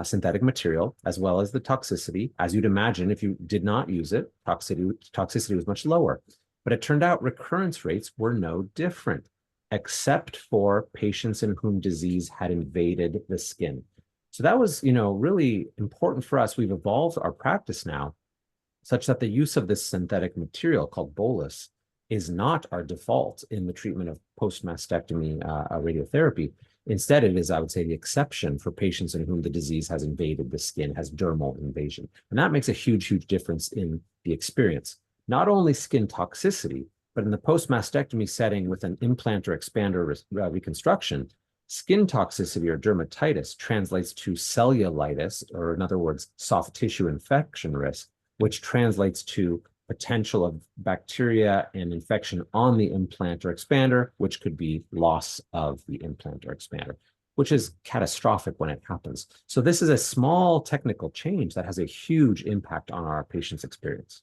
synthetic material, as well as the toxicity. As you'd imagine, if you did not use it, toxicity was much lower. But it turned out recurrence rates were no different, except for patients in whom disease had invaded the skin. So that was, really important for us. We've evolved our practice now such that the use of this synthetic material called bolus is not our default in the treatment of post-mastectomy radiotherapy. Instead, it is, I would say, the exception for patients in whom the disease has invaded the skin, has dermal invasion. And that makes a huge, huge difference in the experience. Not only skin toxicity, but in the post-mastectomy setting with an implant or expander reconstruction, skin toxicity or dermatitis translates to cellulitis, or in other words, soft tissue infection risk, which translates to potential of bacteria and infection on the implant or expander, which could be loss of the implant or expander, which is catastrophic when it happens. So this is a small technical change that has a huge impact on our patient's experience.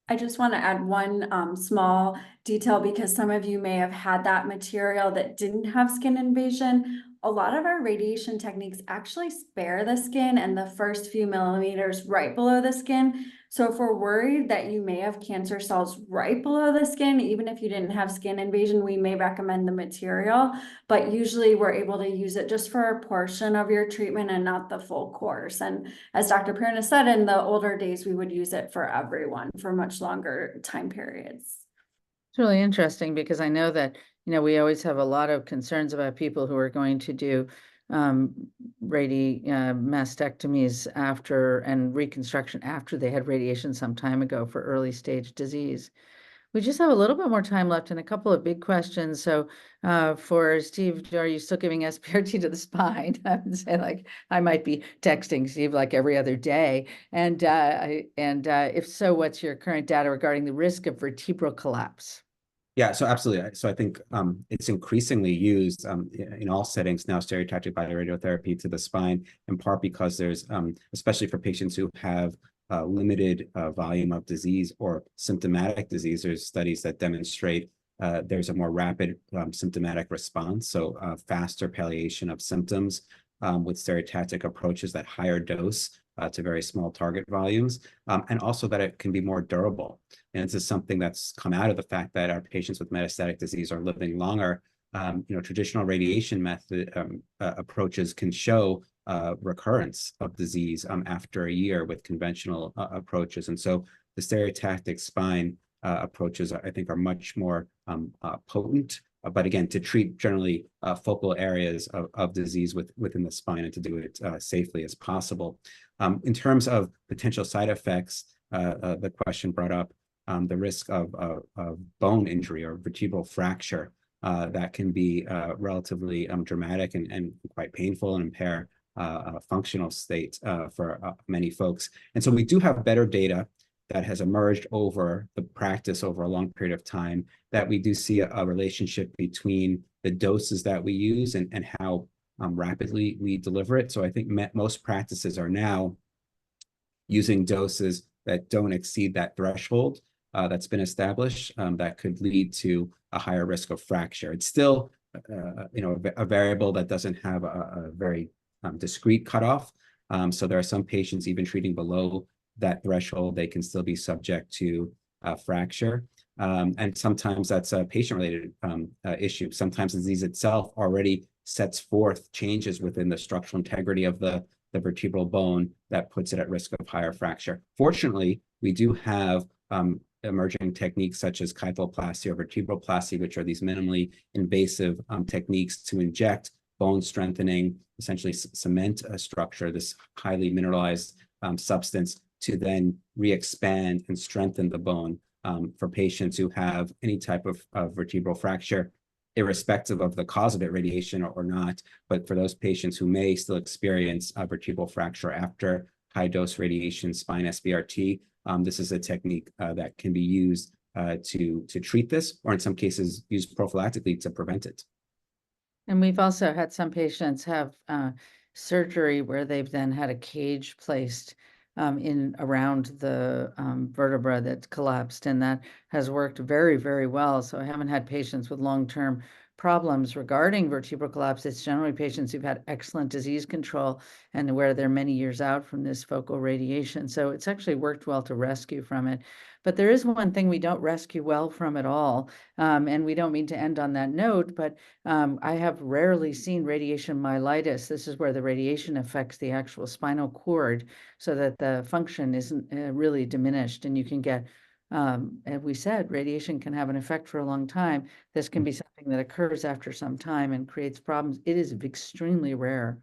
I just want to add one small detail because some of you may have had that material that didn't have skin invasion. a lot of our radiation techniques actually spare the skin and the first few millimeters right below the skin. So if we're worried that you may have cancer cells right below the skin, even if you didn't have skin invasion, we may recommend the material, but usually we're able to use it just for a portion of your treatment and not the full course. And as Dr. Prionas said, in the older days, we would use it for everyone for much longer time periods. It's really interesting because I know that, we always have a lot of concerns about people who are going to do mastectomies after and reconstruction after they had radiation some time ago for early stage disease. We just have a little bit more time left and a couple of big questions. So for Steve, are you still giving SPRT to the spine? I would say I might be texting Steve like every other day. And if so, what's your current data regarding the risk of vertebral collapse? Yeah, so absolutely. So I think it's increasingly used in all settings now, stereotactic bioradiotherapy to the spine, in part because there's, especially for patients who have limited volume of disease or symptomatic disease, there's studies that demonstrate there's a more rapid symptomatic response, so faster palliation of symptoms with stereotactic approaches, that higher dose to very small target volumes, and also that it can be more durable. And this is something that's come out of the fact that our patients with metastatic disease are living longer. Traditional radiation method approaches can show recurrence of disease after a year with conventional approaches. And so the stereotactic spine approaches, I think, are much more potent, but again, to treat generally focal areas of disease within the spine and to do it safely as possible. In terms of potential side effects, the question brought up the risk of bone injury or vertebral fracture that can be relatively dramatic and quite painful and impair functional state for many folks. And so we do have better data that has emerged over the practice over a long period of time, that we do see a relationship between the doses that we use and how rapidly we deliver it. So I think most practices are now using doses that don't exceed that threshold that's been established that could lead to a higher risk of fracture. It's still a variable that doesn't have a very discrete cutoff. So there are some patients even treating below that threshold, they can still be subject to fracture. And sometimes that's a patient-related issue. Sometimes the disease itself already sets forth changes within the structural integrity of the vertebral bone that puts it at risk of higher fracture. Fortunately, we do have emerging techniques such as kyphoplasty or vertebroplasty, which are these minimally invasive techniques to inject bone strengthening, essentially cement a structure, this highly mineralized substance, to then re-expand and strengthen the bone for patients who have any type of vertebral fracture, irrespective of the cause of it, radiation or not. But for those patients who may still experience a vertebral fracture after high-dose radiation spine SBRT, this is a technique that can be used to treat this, or in some cases used prophylactically to prevent it. And we've also had some patients have surgery where they've then had a cage placed in around the vertebra that collapsed, and that has worked very, very well. So I haven't had patients with long-term problems regarding vertebral collapse. It's generally patients who've had excellent disease control and where they're many years out from this focal radiation. So it's actually worked well to rescue from it. But there is one thing we don't rescue well from at all, and we don't mean to end on that note, but I have rarely seen radiation myelitis. This is where the radiation affects the actual spinal cord so that the function isn't really diminished, and you can get, as we said, radiation can have an effect for a long time. This can be something that occurs after some time and creates problems. It is extremely rare.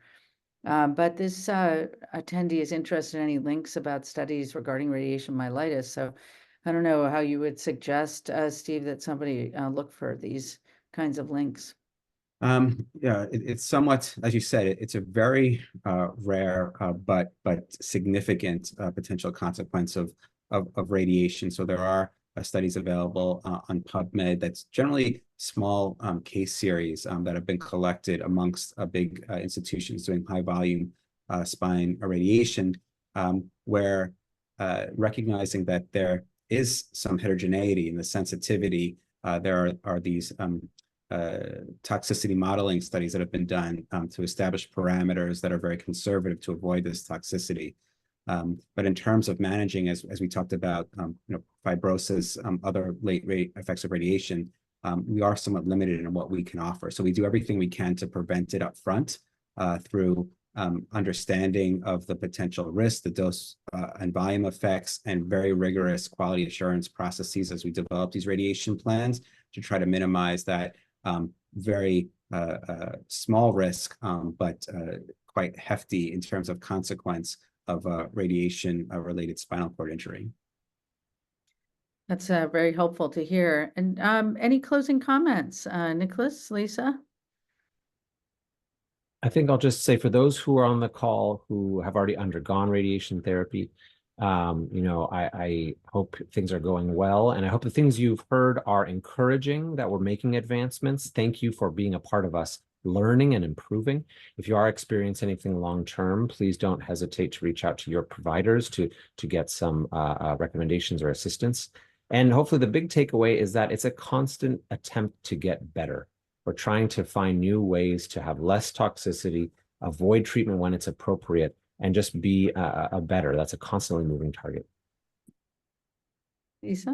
But this attendee is interested in any links about studies regarding radiation myelitis. So I don't know how you would suggest, Steve, that somebody look for these kinds of links. Yeah, it's somewhat, as you said, it's a very rare but significant potential consequence of radiation. So there are studies available on PubMed that's generally small case series that have been collected amongst big institutions doing high volume spine irradiation, where recognizing that there is some heterogeneity in the sensitivity, there are these toxicity modeling studies that have been done to establish parameters that are very conservative to avoid this toxicity. But in terms of managing, as we talked about, fibrosis, other late rate effects of radiation, we are somewhat limited in what we can offer. So we do everything we can to prevent it up front through understanding of the potential risk, the dose and volume effects, and very rigorous quality assurance processes as we develop these radiation plans to try to minimize that very small risk, but quite hefty in terms of consequence of radiation-related spinal cord injury. That's very helpful to hear. And any closing comments, Nicolas, Lisa? I think I'll just say for those who are on the call who have already undergone radiation therapy, I hope things are going well, and I hope the things you've heard are encouraging, that we're making advancements. Thank you for being a part of us learning and improving. If you are experiencing anything long-term, please don't hesitate to reach out to your providers to get some recommendations or assistance. And hopefully the big takeaway is that it's a constant attempt to get better. We're trying to find new ways to have less toxicity, avoid treatment when it's appropriate, and just be a better. That's a constantly moving target. Lisa?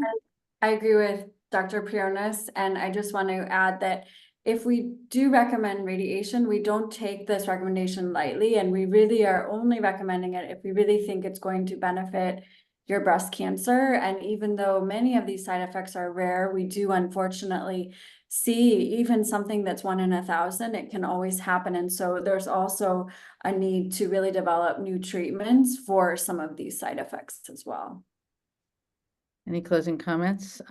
I agree with Dr. Prionas, and I just want to add that if we do recommend radiation, we don't take this recommendation lightly, and we really are only recommending it if we really think it's going to benefit your breast cancer. And even though many of these side effects are rare, we do unfortunately see even something that's 1 in 1,000, it can always happen. And so there's also a need to really develop new treatments for some of these side effects as well. Any closing comments,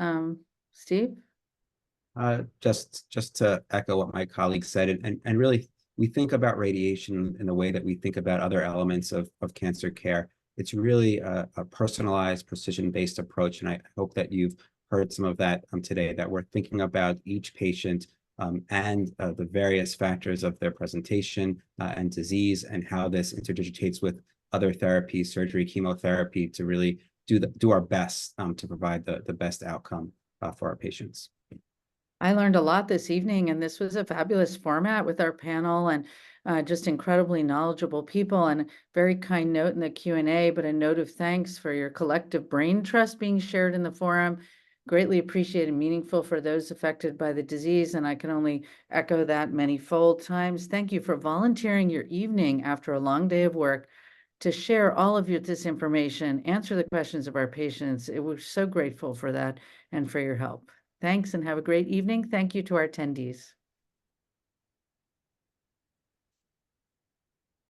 Steve? Just to echo what my colleague said, and really, we think about radiation in the way that we think about other elements of cancer care. It's really a personalized, precision-based approach, and I hope that you've heard some of that today, that we're thinking about each patient and the various factors of their presentation and disease, and how this interdigitates with other therapies, surgery, chemotherapy, to really do our best to provide the best outcome for our patients. I learned a lot this evening, and this was a fabulous format with our panel and just incredibly knowledgeable people, and a very kind note in the Q&A, but a note of thanks for your collective brain trust being shared in the forum. Greatly appreciated and meaningful for those affected by the disease, and I can only echo that many-fold times. Thank you for volunteering your evening after a long day of work to share all of this information, answer the questions of our patients. We're so grateful for that and for your help. Thanks, and have a great evening. Thank you to our attendees.